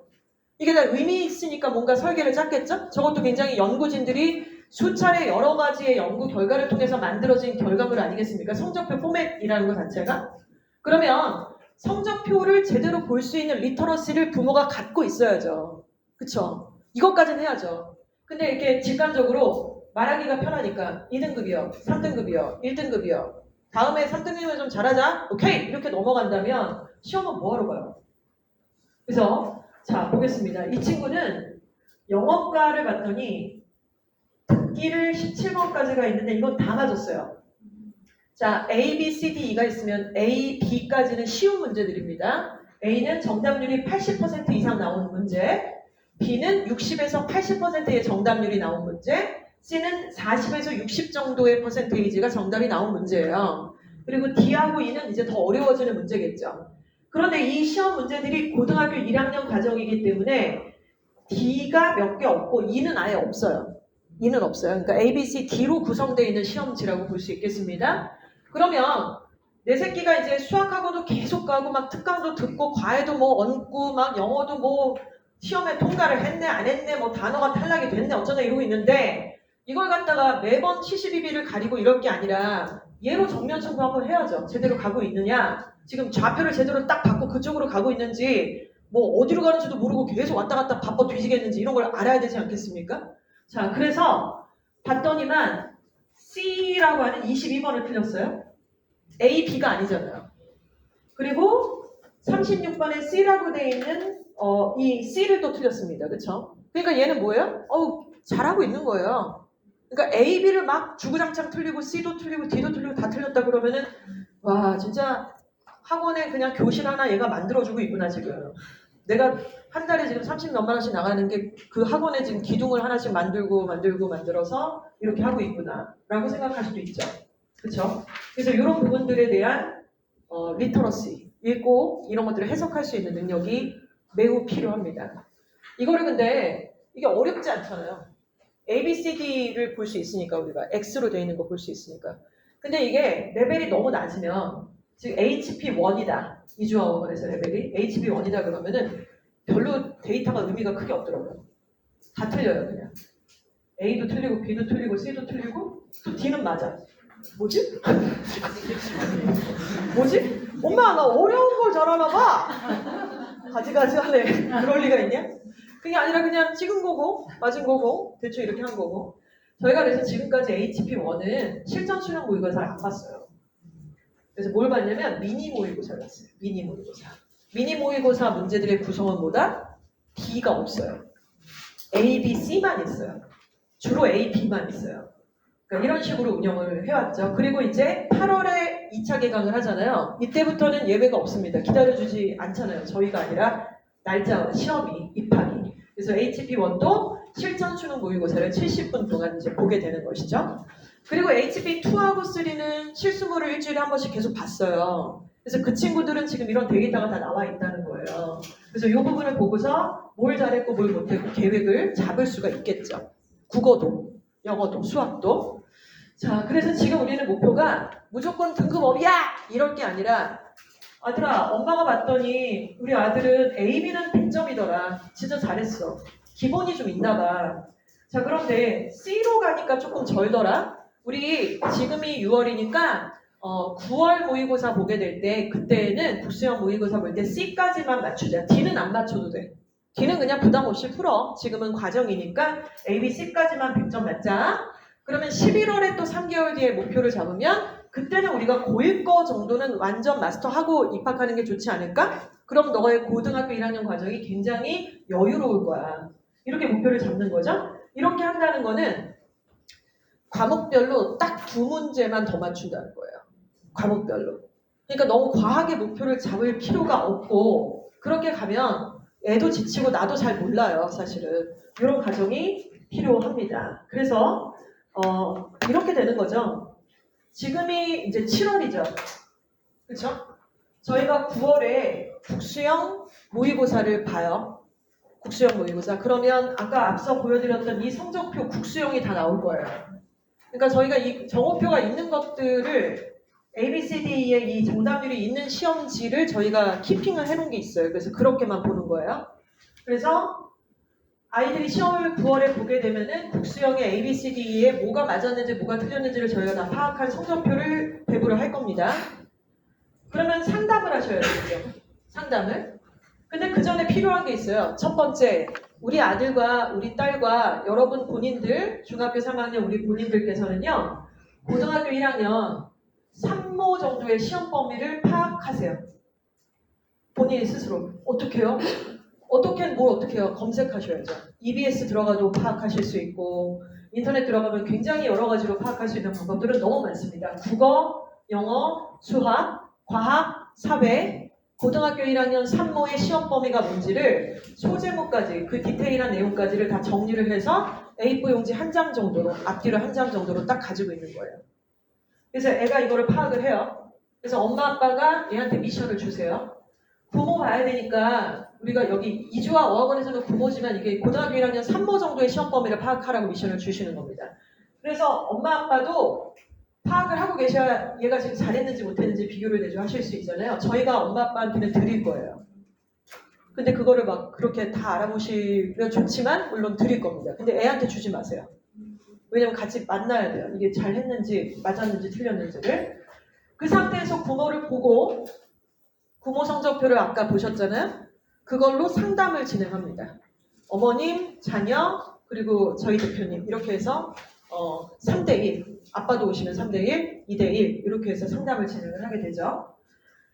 이게 다 의미 있으니까 뭔가 설계를 짰겠죠? 저것도 굉장히 연구진들이 수차례 여러 가지의 연구 결과를 통해서 만들어진 결과물 아니겠습니까? 성적표 포맷이라는 것 자체가. 그러면 성적표를 제대로 볼 수 있는 리터러시를 부모가 갖고 있어야죠. 그쵸? 이것까지는 해야죠. 근데 이렇게 직관적으로 말하기가 편하니까 2등급이요, 3등급이요, 1등급이요. 다음에 3등급이면 좀 잘하자. 오케이! 이렇게 넘어간다면 시험은 뭐하러 가요? 그래서 자, 보겠습니다. 이 친구는 영어과를 봤더니 듣기를 17번까지가 있는데 이건 다 맞았어요. 자, A, B, C, D, E가 있으면 A, B까지는 쉬운 문제들입니다. A는 정답률이 80% 이상 나오는 문제. B는 60에서 80%의 정답률이 나온 문제, C는 40에서 60 정도의 퍼센테이지가 정답이 나온 문제예요. 그리고 D하고 E는 이제 더 어려워지는 문제겠죠. 그런데 이 시험 문제들이 고등학교 1학년 과정이기 때문에 D가 몇 개 없고 E는 아예 없어요. E는 없어요. 그러니까 A, B, C, D로 구성되어 있는 시험지라고 볼 수 있겠습니다. 그러면 내 새끼가 이제 수학학원도 계속 가고 막 특강도 듣고 과외도 뭐 얹고 막 영어도 뭐 시험에 통과를 했네 안 했네 뭐 단어가 탈락이 됐네 어쩌다 이러고 있는데 이걸 갖다가 매번 72비를 가리고 이럴 게 아니라 얘로 정면 청구 한번 해야죠. 제대로 가고 있느냐, 지금 좌표를 제대로 딱 받고 그쪽으로 가고 있는지, 뭐 어디로 가는지도 모르고 계속 왔다 갔다 바빠 뒤지겠는지 이런 걸 알아야 되지 않겠습니까? 자, 그래서 봤더니만 C라고 하는 22번을 틀렸어요. A, B가 아니잖아요. 그리고 36번에 C라고 돼 있는 이 C를 또 틀렸습니다. 그쵸? 그러니까 얘는 뭐예요? 잘하고 있는 거예요. 그러니까 A, B를 막 주구장창 틀리고 C도 틀리고 D도 틀리고 다 틀렸다 그러면은 와 진짜 학원에 그냥 교실 하나 얘가 만들어주고 있구나 지금. 내가 한 달에 지금 30몇만 원씩 나가는 게 그 학원에 지금 기둥을 하나씩 만들어서 이렇게 하고 있구나 라고 생각할 수도 있죠. 그렇죠? 그래서 이런 부분들에 대한 리터러시, 읽고 이런 것들을 해석할 수 있는 능력이 매우 필요합니다. 이거를 근데 이게 어렵지 않잖아요. A, B, C, D를 볼 수 있으니까 우리가 X로 되어 있는 거 볼 수 있으니까. 근데 이게 레벨이 너무 낮으면 지금 HP1이다. 이주학원에서 레벨이 HP1이다 그러면은 별로 데이터가 의미가 크게 없더라고요. 다 틀려요 그냥. A도 틀리고 B도 틀리고 C도 틀리고 또 D는 맞아. 뭐지? 뭐지? 엄마 나 어려운 걸 잘하나 봐. 가지가지 하네. 그럴 리가 있냐? 그게 아니라 그냥 찍은 거고 맞은 거고 대충 이렇게 한 거고. 저희가 그래서 지금까지 HP1은 실전 수능 모의고사를 안 봤어요. 그래서 뭘 봤냐면 미니 모의고사를 봤어요. 미니 모의고사. 미니 모의고사 문제들의 구성은 뭐다? D가 없어요. A, B, C만 있어요. 주로 A, B만 있어요. 그러니까 이런 식으로 운영을 해왔죠. 그리고 이제 8월에 2차 개강을 하잖아요. 이때부터는 예외가 없습니다. 기다려주지 않잖아요. 저희가 아니라 날짜, 시험이, 입학이. 그래서 HP1도 실전 수능 모의고사를 70분 동안 이제 보게 되는 것이죠. 그리고 HP2하고 3는 실수물을 일주일에 한 번씩 계속 봤어요. 그래서 그 친구들은 지금 이런 데이터가 다 나와 있다는 거예요. 그래서 이 부분을 보고서 뭘 잘했고 뭘 못했고 계획을 잡을 수가 있겠죠. 국어도, 영어도, 수학도. 자, 그래서 지금 우리는 목표가 무조건 등급업이야! 이럴 게 아니라 아들아, 엄마가 봤더니 우리 아들은 A, B는 100점이더라. 진짜 잘했어. 기본이 좀 있나 봐. 자, 그런데 C로 가니까 조금 절더라. 우리 지금이 6월이니까 9월 모의고사 보게 될 때 그때는 국수형 모의고사 볼 때 C까지만 맞추자. D는 안 맞춰도 돼. D는 그냥 부담 없이 풀어. 지금은 과정이니까 A, B, C까지만 100점 맞자. 그러면 11월에 또 3개월 뒤에 목표를 잡으면 그때는 우리가 고1 거 정도는 완전 마스터하고 입학하는 게 좋지 않을까? 그럼 너의 고등학교 1학년 과정이 굉장히 여유로울 거야. 이렇게 목표를 잡는 거죠. 이렇게 한다는 거는 과목별로 딱 2문제만 더 맞춘다는 거예요. 과목별로. 그러니까 너무 과하게 목표를 잡을 필요가 없고 그렇게 가면 애도 지치고 나도 잘 몰라요. 사실은. 이런 과정이 필요합니다. 그래서 이렇게 되는 거죠. 지금이 이제 7월이죠. 그렇죠? 저희가 9월에 국수형 모의고사를 봐요. 국수형 모의고사. 그러면 아까 앞서 보여드렸던 이 성적표 국수형이 다 나올 거예요. 그러니까 저희가 이 정오표가 있는 것들을 A, B, C, D의 이 정답률이 있는 시험지를 저희가 키핑을 해놓은 게 있어요. 그래서 그렇게만 보는 거예요. 그래서 아이들이 시험을 9월에 보게 되면은 국수형의 A, B, C, D에 뭐가 맞았는지 뭐가 틀렸는지를 저희가 다 파악한 성적표를 배부를 할 겁니다. 그러면 상담을 하셔야 되죠. 상담을. 근데 그 전에 필요한 게 있어요. 첫 번째, 우리 아들과 우리 딸과 여러분 본인들, 중학교 3학년 우리 본인들께서는요, 고등학교 1학년 3모 정도의 시험 범위를 파악하세요. 본인이 스스로. 어떻게 해요? 뭘 어떻게 해요? 검색하셔야죠. EBS 들어가도 파악하실 수 있고 인터넷 들어가면 굉장히 여러 가지로 파악할 수 있는 방법들은 너무 많습니다. 국어, 영어, 수학, 과학, 사회, 고등학교 1학년 3모의 시험 범위가 뭔지를 소제목까지 그 디테일한 내용까지를 다 정리를 해서 A4 용지 한 장 정도로 앞뒤로 한 장 정도로 딱 가지고 있는 거예요. 그래서 애가 이거를 파악을 해요. 그래서 엄마 아빠가 얘한테 미션을 주세요. 부모 봐야 되니까 우리가 여기 이주와 어학원에서는 부모지만 이게 고등학교 1학년 3모 정도의 시험 범위를 파악하라고 미션을 주시는 겁니다. 그래서 엄마 아빠도 파악을 하고 계셔야 얘가 지금 잘했는지 못했는지 비교를 대조하실 수 있잖아요. 저희가 엄마 아빠한테는 드릴 거예요. 근데 그거를 막 그렇게 다 알아보시면 좋지만 물론 드릴 겁니다. 근데 애한테 주지 마세요. 왜냐면 같이 만나야 돼요. 이게 잘했는지 맞았는지 틀렸는지를. 그 상태에서 부모를 보고 부모 성적표를 아까 보셨잖아요. 그걸로 상담을 진행합니다. 어머님, 자녀, 그리고 저희 대표님 이렇게 해서 3대1, 아빠도 오시면 3대1, 2대1 이렇게 해서 상담을 진행을 하게 되죠.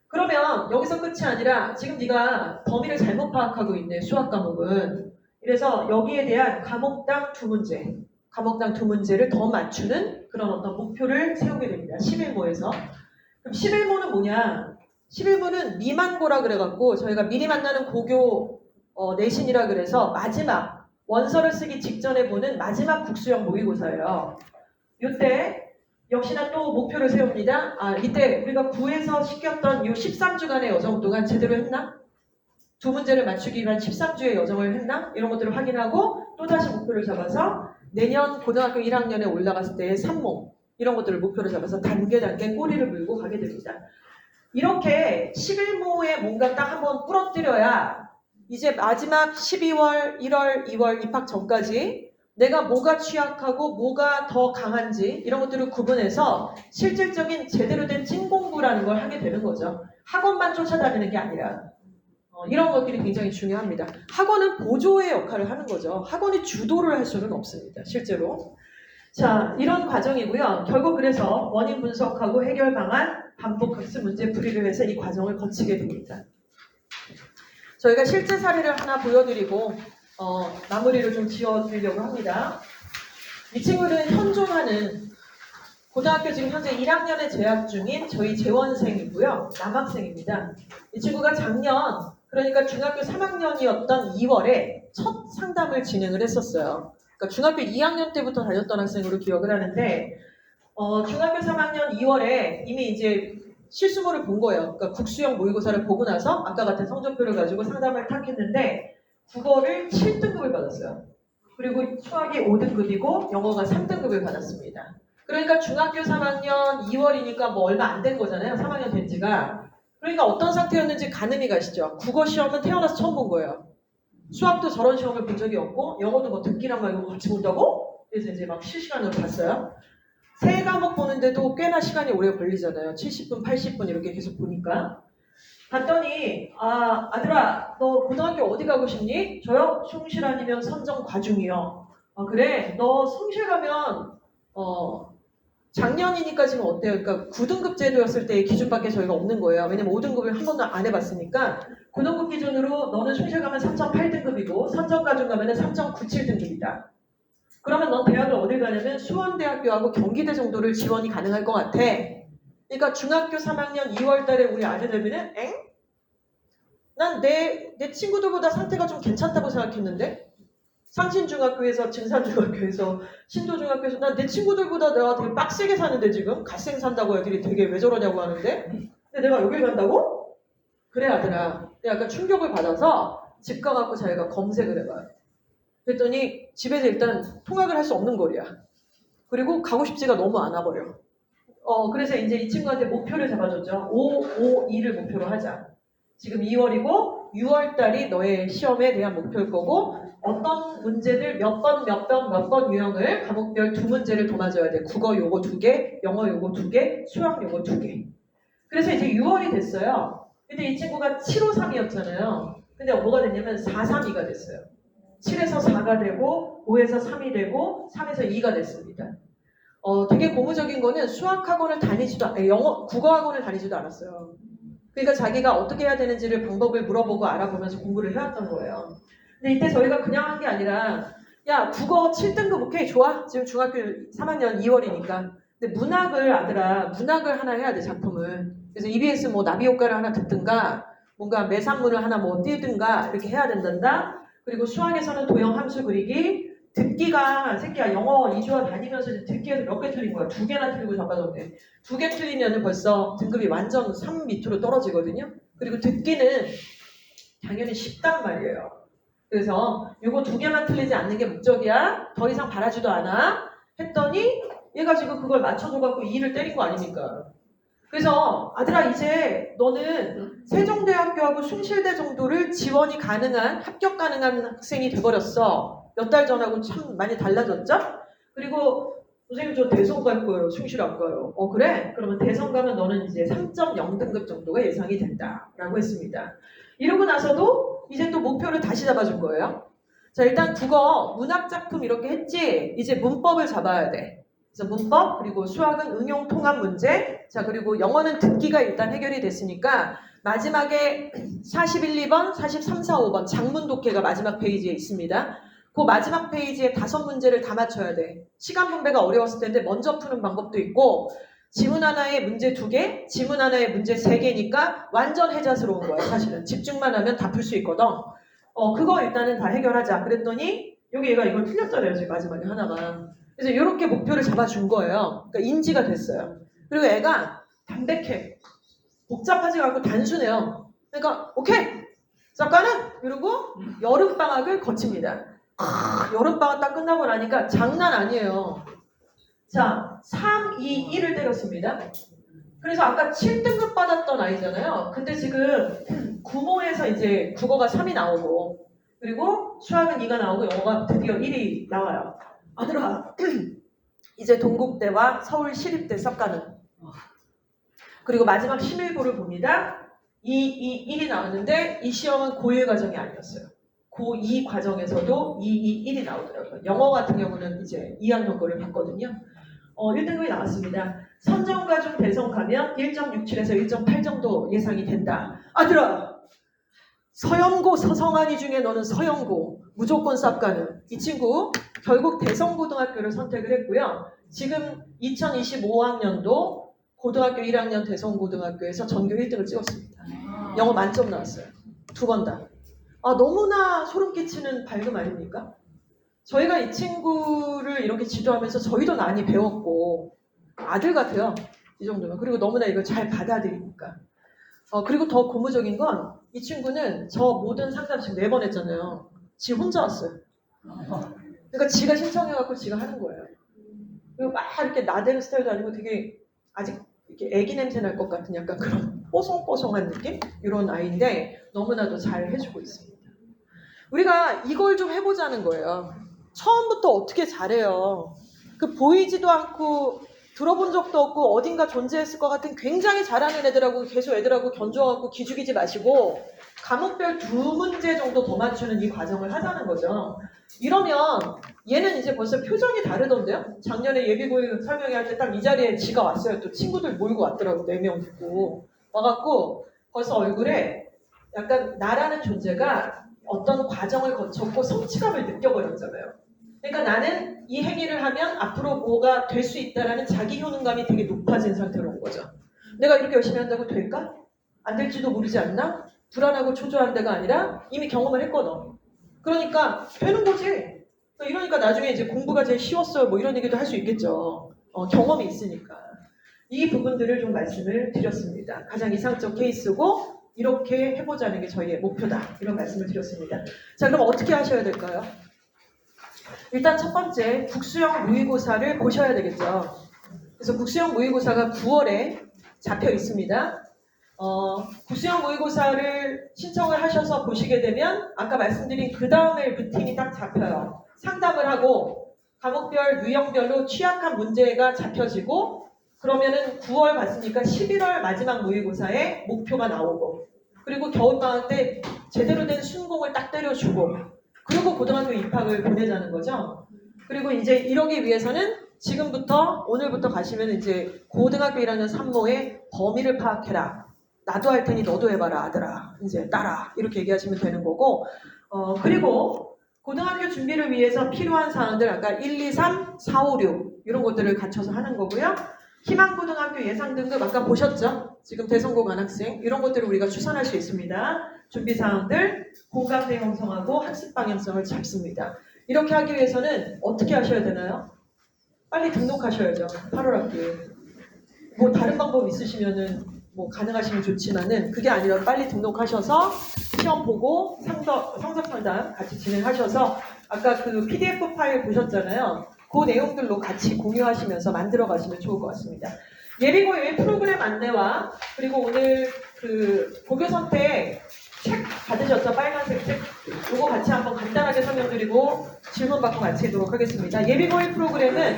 그러면 여기서 끝이 아니라 지금 네가 범위를 잘못 파악하고 있네, 수학 과목은. 그래서 여기에 대한 과목당 2문제, 과목당 2문제를 더 맞추는 그런 어떤 목표를 세우게 됩니다. 11모에서. 그럼 11모는 뭐냐? 11모는 미만고라 그래갖고 저희가 미리 만나는 고교 내신이라 그래서 마지막 원서를 쓰기 직전에 보는 마지막 국수형 모의고사예요. 이때 역시나 또 목표를 세웁니다. 이때 우리가 9에서 시켰던 이 13주간의 여정 동안 제대로 했나? 2문제를 맞추기 위한 13주의 여정을 했나? 이런 것들을 확인하고 또다시 목표를 잡아서 내년 고등학교 1학년에 올라갔을 때의 3모 이런 것들을 목표로 잡아서 단계 꼬리를 물고 가게 됩니다. 이렇게 11모에 뭔가 딱 한번 부러뜨려야 이제 마지막 12월, 1월, 2월 입학 전까지 내가 뭐가 취약하고 뭐가 더 강한지 이런 것들을 구분해서 실질적인 제대로 된 찐공부라는 걸 하게 되는 거죠. 학원만 쫓아다니는 게 아니라 이런 것들이 굉장히 중요합니다. 학원은 보조의 역할을 하는 거죠. 학원이 주도를 할 수는 없습니다. 실제로. 자, 이런 과정이고요. 결국 그래서 원인 분석하고 해결 방안, 반복 학습 문제 풀이를 해서 이 과정을 거치게 됩니다. 저희가 실제 사례를 하나 보여드리고 마무리를 좀 지어드리려고 합니다. 이 친구는 현존하는 고등학교 지금 현재 1학년에 재학 중인 저희 재원생이고요. 남학생입니다. 이 친구가 작년 그러니까 중학교 3학년이었던 2월에 첫 상담을 진행을 했었어요. 그러니까 중학교 2학년 때부터 다녔던 학생으로 기억을 하는데 중학교 3학년 2월에 이미 이제 실수모를 본 거예요. 그러니까 국수형 모의고사를 보고 나서 아까 같은 성적표를 가지고 상담을 탁 했는데 국어를 7등급을 받았어요. 그리고 수학이 5등급이고 영어가 3등급을 받았습니다. 그러니까 중학교 3학년 2월이니까 뭐 얼마 안 된 거잖아요. 3학년 된 지가. 그러니까 어떤 상태였는지 가늠이 가시죠. 국어 시험은 태어나서 처음 본 거예요. 수학도 저런 시험을 본 적이 없고 영어도 뭐 듣기랑 말고 같이 본다고? 그래서 이제 막 실시간으로 봤어요. 세 과목 보는데도 꽤나 시간이 오래 걸리잖아요. 70분, 80분 이렇게 계속 보니까. 봤더니 아들아 너 고등학교 어디 가고 싶니? 저요? 숭실 아니면 선정 과중이요. 그래? 너 숭실 가면 작년이니까 지금 어때요? 그러니까 9등급 제도였을 때의 기준밖에 저희가 없는 거예요. 왜냐면 5등급을 한 번도 안 해봤으니까 9등급 기준으로 너는 숭실 가면 3.8등급이고 선정 과중 가면 3.97등급이다. 그러면 넌 대학을 어딜 가냐면 수원대학교하고 경기대 정도를 지원이 가능할 것 같아. 그러니까 중학교 3학년 2월 달에 우리 아들 되면은 난 내 친구들보다 상태가 좀 괜찮다고 생각했는데 상신중학교에서 증산중학교에서 신도중학교에서 난 내 친구들보다 내가 되게 빡세게 사는데 지금 갓생 산다고 애들이 되게 왜 저러냐고 하는데 근데 내가 여길 간다고? 그래 아들아. 내가 약간 충격을 받아서 집 가갖고 자기가 검색을 해봐요. 그랬더니 집에서 일단 통학을 할 수 없는 거리야. 그리고 가고 싶지가 너무 않아 버려. 그래서 이제 이 친구한테 목표를 잡아줬죠. 552를 목표로 하자. 지금 2월이고 6월 달이 너의 시험에 대한 목표일 거고 어떤 문제들 몇 번 유형을 과목별 2문제를 더 맞아야 돼. 국어 요거 2개, 영어 요거 2개, 수학 요거 2개. 그래서 이제 6월이 됐어요. 근데 이 친구가 753이었잖아요. 근데 뭐가 됐냐면 432가 됐어요. 7에서 4가 되고 5에서 3이 되고 3에서 2가 됐습니다. 되게 고무적인 거는 수학학원을 국어학원을 다니지도 않았어요. 그러니까 자기가 어떻게 해야 되는지를 방법을 물어보고 알아보면서 공부를 해왔던 거예요. 근데 이때 저희가 그냥 한 게 아니라 야 국어 7등급 오케이 좋아. 지금 중학교 3학년 2월이니까. 근데 문학을 하나 해야 돼 작품을. 그래서 EBS 뭐 나비 효과를 하나 듣든가 뭔가 매산문을 하나 뭐 띄든가 이렇게 해야 된단다. 그리고 수학에서는 도형 함수 그리기, 듣기가 새끼야 영어 2주와 다니면서 듣기에서 몇 개 틀린 거야. 2개나 틀리고 잡아줬네. 2개 틀리면 벌써 등급이 완전 3 밑으로 떨어지거든요. 그리고 듣기는 당연히 쉽단 말이에요. 그래서 이거 2개만 틀리지 않는 게 목적이야. 더 이상 바라지도 않아. 했더니 얘가 지금 그걸 맞춰줘갖고 2를 때린 거 아닙니까? 그래서 아들아 이제 너는 세종대학교하고 숭실대 정도를 지원이 가능한 합격 가능한 학생이 돼버렸어. 몇 달 전하고 참 많이 달라졌죠? 그리고 선생님 저 대성 갈 거예요. 숭실 안 가요. 그래? 그러면 대성 가면 너는 이제 3.0등급 정도가 예상이 된다 라고 했습니다. 이러고 나서도 이제 또 목표를 다시 잡아준 거예요. 자 일단 국어 문학작품 이렇게 했지. 이제 문법을 잡아야 돼. 그래서 문법 그리고 수학은 응용 통합 문제. 자 그리고 영어는 듣기가 일단 해결이 됐으니까 마지막에 41, 2번, 43, 4, 5번 장문 독해가 마지막 페이지에 있습니다. 그 마지막 페이지에 5문제를 다 맞춰야 돼. 시간 분배가 어려웠을 텐데 먼저 푸는 방법도 있고 지문 하나에 문제 2개, 지문 하나에 문제 3개니까 완전 해자스러운 거야 사실은. 집중만 하면 다 풀 수 있거든. 그거 일단은 다 해결하자. 그랬더니 여기 얘가 이걸 틀렸잖아요. 지금 마지막에 하나만. 그래서 이렇게 목표를 잡아준 거예요. 그러니까 인지가 됐어요. 그리고 애가 담백해. 복잡하지 않고 단순해요. 그러니까 오케이! 작가는 이러고 여름방학을 거칩니다. 여름방학 딱 끝나고 나니까 장난 아니에요. 자, 3, 2, 1을 때렸습니다. 그래서 아까 7등급 받았던 아이잖아요. 근데 지금 구모에서 이제 국어가 3이 나오고 그리고 수학은 2가 나오고 영어가 드디어 1이 나와요. 아들아, 이제 동국대와 서울시립대 섞가는 그리고 마지막 심일보를 봅니다. 1이 나왔는데 이 시험은 고1 과정이 아니었어요. 고2 과정에서도 1이 나오더라고요. 영어 같은 경우는 이제 2학년 거를 봤거든요. 1등급이 나왔습니다. 선정과 중 대성 가면 1.67에서 1.8 정도 예상이 된다. 아들아! 서영고 서성한이 중에 너는 서영고 무조건 쌉가는 이 친구 결국 대성고등학교를 선택을 했고요. 지금 2025학년도 고등학교 1학년 대성고등학교에서 전교 1등을 찍었습니다. 영어 만점 나왔어요. 2번 다. 너무나 소름 끼치는 발금 아닙니까? 저희가 이 친구를 이렇게 지도하면서 저희도 많이 배웠고 아들 같아요. 이 정도면. 그리고 너무나 이걸 잘 받아들이니까. 그리고 더 고무적인 건 이 친구는 저 모든 상담 지금 4번 했잖아요. 지 혼자 왔어요. 그러니까 지가 신청해갖고 지가 하는 거예요. 그리고 막 이렇게 나대는 스타일도 아니고 되게 아직 이렇게 애기 냄새 날 것 같은 약간 그런 뽀송뽀송한 느낌? 이런 아이인데 너무나도 잘 해주고 있습니다. 우리가 이걸 좀 해보자는 거예요. 처음부터 어떻게 잘해요. 그 보이지도 않고 들어본 적도 없고 어딘가 존재했을 것 같은 굉장히 잘하는 애들하고 계속 애들하고 견줘갖고 기죽이지 마시고 과목별 2문제 정도 더 맞추는 이 과정을 하자는 거죠. 이러면 얘는 이제 벌써 표정이 다르던데요? 작년에 예비고일 설명회 할 때 딱 이 자리에 지가 왔어요. 또 친구들 몰고 왔더라고. 4명 듣고 와갖고 벌써 얼굴에 약간 나라는 존재가 어떤 과정을 거쳤고 성취감을 느껴버렸잖아요. 그러니까 나는 이 행위를 하면 앞으로 뭐가 될 수 있다라는 자기 효능감이 되게 높아진 상태로 온 거죠. 내가 이렇게 열심히 한다고 될까? 안 될지도 모르지 않나? 불안하고 초조한 데가 아니라 이미 경험을 했거든. 그러니까 되는 거지. 이러니까 나중에 이제 공부가 제일 쉬웠어요. 뭐 이런 얘기도 할 수 있겠죠. 경험이 있으니까. 이 부분들을 좀 말씀을 드렸습니다. 가장 이상적 케이스고 이렇게 해보자는 게 저희의 목표다. 이런 말씀을 드렸습니다. 자, 그럼 어떻게 하셔야 될까요? 일단 첫 번째 국수형 모의고사를 보셔야 되겠죠. 그래서 국수형 모의고사가 9월에 잡혀 있습니다. 국수형 모의고사를 신청을 하셔서 보시게 되면 아까 말씀드린 그 다음에 루틴이 딱 잡혀요. 상담을 하고 과목별, 유형별로 취약한 문제가 잡혀지고 그러면은 9월 봤으니까 11월 마지막 모의고사에 목표가 나오고 그리고 겨울방학 때 제대로 된 순공을 딱 때려주고 그리고 고등학교 입학을 보내자는 거죠. 그리고 이제 이러기 위해서는 지금부터 오늘부터 가시면 이제 고등학교 1학년 3모의 범위를 파악해라. 나도 할 테니 너도 해봐라 아들아. 이제 따라 이렇게 얘기하시면 되는 거고 그리고 고등학교 준비를 위해서 필요한 사항들 아까 1, 2, 3, 4, 5, 6 이런 것들을 갖춰서 하는 거고요. 희망고등학교 예상 등급 아까 보셨죠? 지금 대성공 안학생 이런 것들을 우리가 추산할 수 있습니다. 준비사항들, 공감대 형성하고 학습 방향성을 잡습니다. 이렇게 하기 위해서는 어떻게 하셔야 되나요? 빨리 등록하셔야죠. 8월 학기에. 뭐 다른 방법 있으시면은 뭐 가능하시면 좋지만은 그게 아니라 빨리 등록하셔서 시험 보고 성적 상담 같이 진행하셔서 아까 그 PDF 파일 보셨잖아요. 그 내용들로 같이 공유하시면서 만들어 가시면 좋을 것 같습니다. 예비고일 프로그램 안내와 그리고 오늘 그 고교 선택 책 받으셨죠? 빨간색 책. 이거 같이 한번 간단하게 설명드리고 질문 받고 마치도록 하겠습니다. 예비고일 프로그램은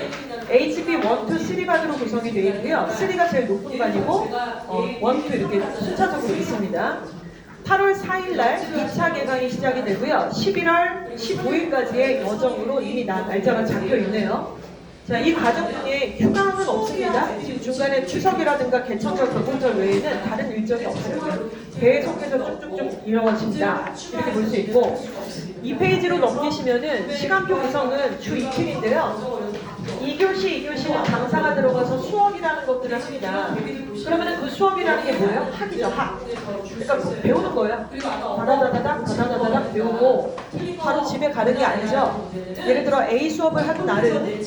HB 1, 2, 3반으로 구성이 되어 있고요. 3가 제일 높은 반이고 1, 2 이렇게 순차적으로 있습니다. 8월 4일날 2차 개강이 시작이 되고요. 11월 15일까지의 여정으로 이미 날짜가 잡혀 있네요. 자, 이 과정 중에 휴강은 없습니다. 지금 중간에 추석이라든가 개천절, 결혼절 외에는 다른 일정이 없어요. 계속해서 쭉쭉쭉 이어집니다. 이렇게 볼 수 있고 2페이지로 넘기시면은 시간표 구성은 주 이틀인데요. 2교시, 2교시는 강사가 들어가서 수업이라는 것들을 합니다. 그러면 그 수업이라는 게 뭐예요? 학이죠, 학. 그러니까 뭐 배우는 거예요. 다다다닥 배우고 바로 집에 가는 게 아니죠. 예를 들어 A 수업을 하는 날은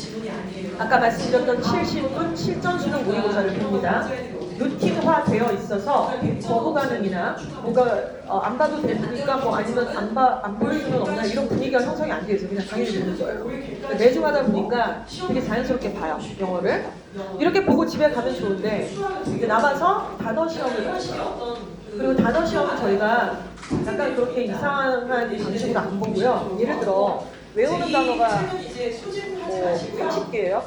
아까 말씀드렸던 70분 실전 수능 모의고사를 봅니다. 루틴화 되어 있어서 거부 가능이나 뭔가 안 봐도 되니까 뭐 아니면 안 볼 수는 없나 이런 분위기가 형성이 안 되어서 그냥 당연히 보는 거예요. 그러니까 매주 하다 보니까 되게 자연스럽게 봐요, 영어를. 이렇게 보고 집에 가면 좋은데 이제 남아서 단어 시험을 봐요. 그리고 단어 시험은 저희가 약간 그렇게 이상한 방식으로 안 보고요. 예를 들어 외우는 단어가 뭐 30개예요.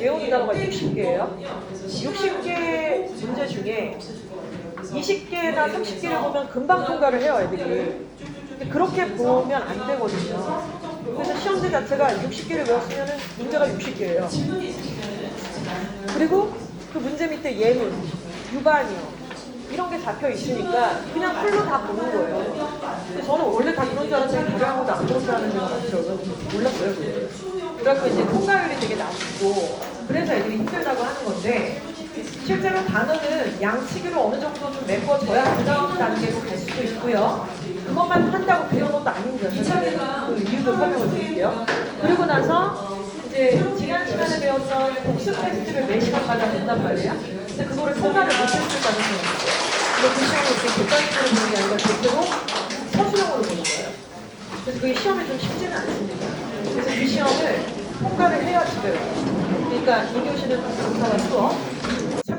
외우는 단어가 60개예요. 60개 문제 중에 20개나 30개를 보면 금방 통과를 해요, 애들이. 근데 그렇게 보면 안 되거든요. 그래서 시험지 자체가 60개를 외웠으면 문제가 60개예요. 그리고 그 문제 밑에 예문, 유반이요. 이런 게 잡혀 있으니까 그냥 풀로 다 보는 거예요. 근데 저는 원래 다 그런 줄 알았는데 다른 아무도 안 그런 줄 아는 데가 많더라고요. 몰랐어요, 그걸. 그래서 이제 통과율이 되게 낮고 그래서 애들이 힘들다고 하는 건데 실제로 단어는 양치기로 어느 정도 좀 메꿔줘야 그 다음 단계로 갈 수도 있고요. 그것만 한다고 배운 것도 아닙니다. 사실 그 이유도 설명을 드릴게요. 그리고 나서 이제 지난 시간에 배웠던 복습 테스트를 매 시간마다 한단 말이에요. 근데 그거를 통과를 못했을 가능성이 있어요. 근데 그 시험을 이렇게 객관식으로 보는 게 아니라 대체로 서술형으로 보는 거예요. 그래서 그게 시험에 좀 쉽지는 않습니다. 그래서 이 시험을 통과를 해야 집에 가요. 그러니까 2교시는 강사와 수업,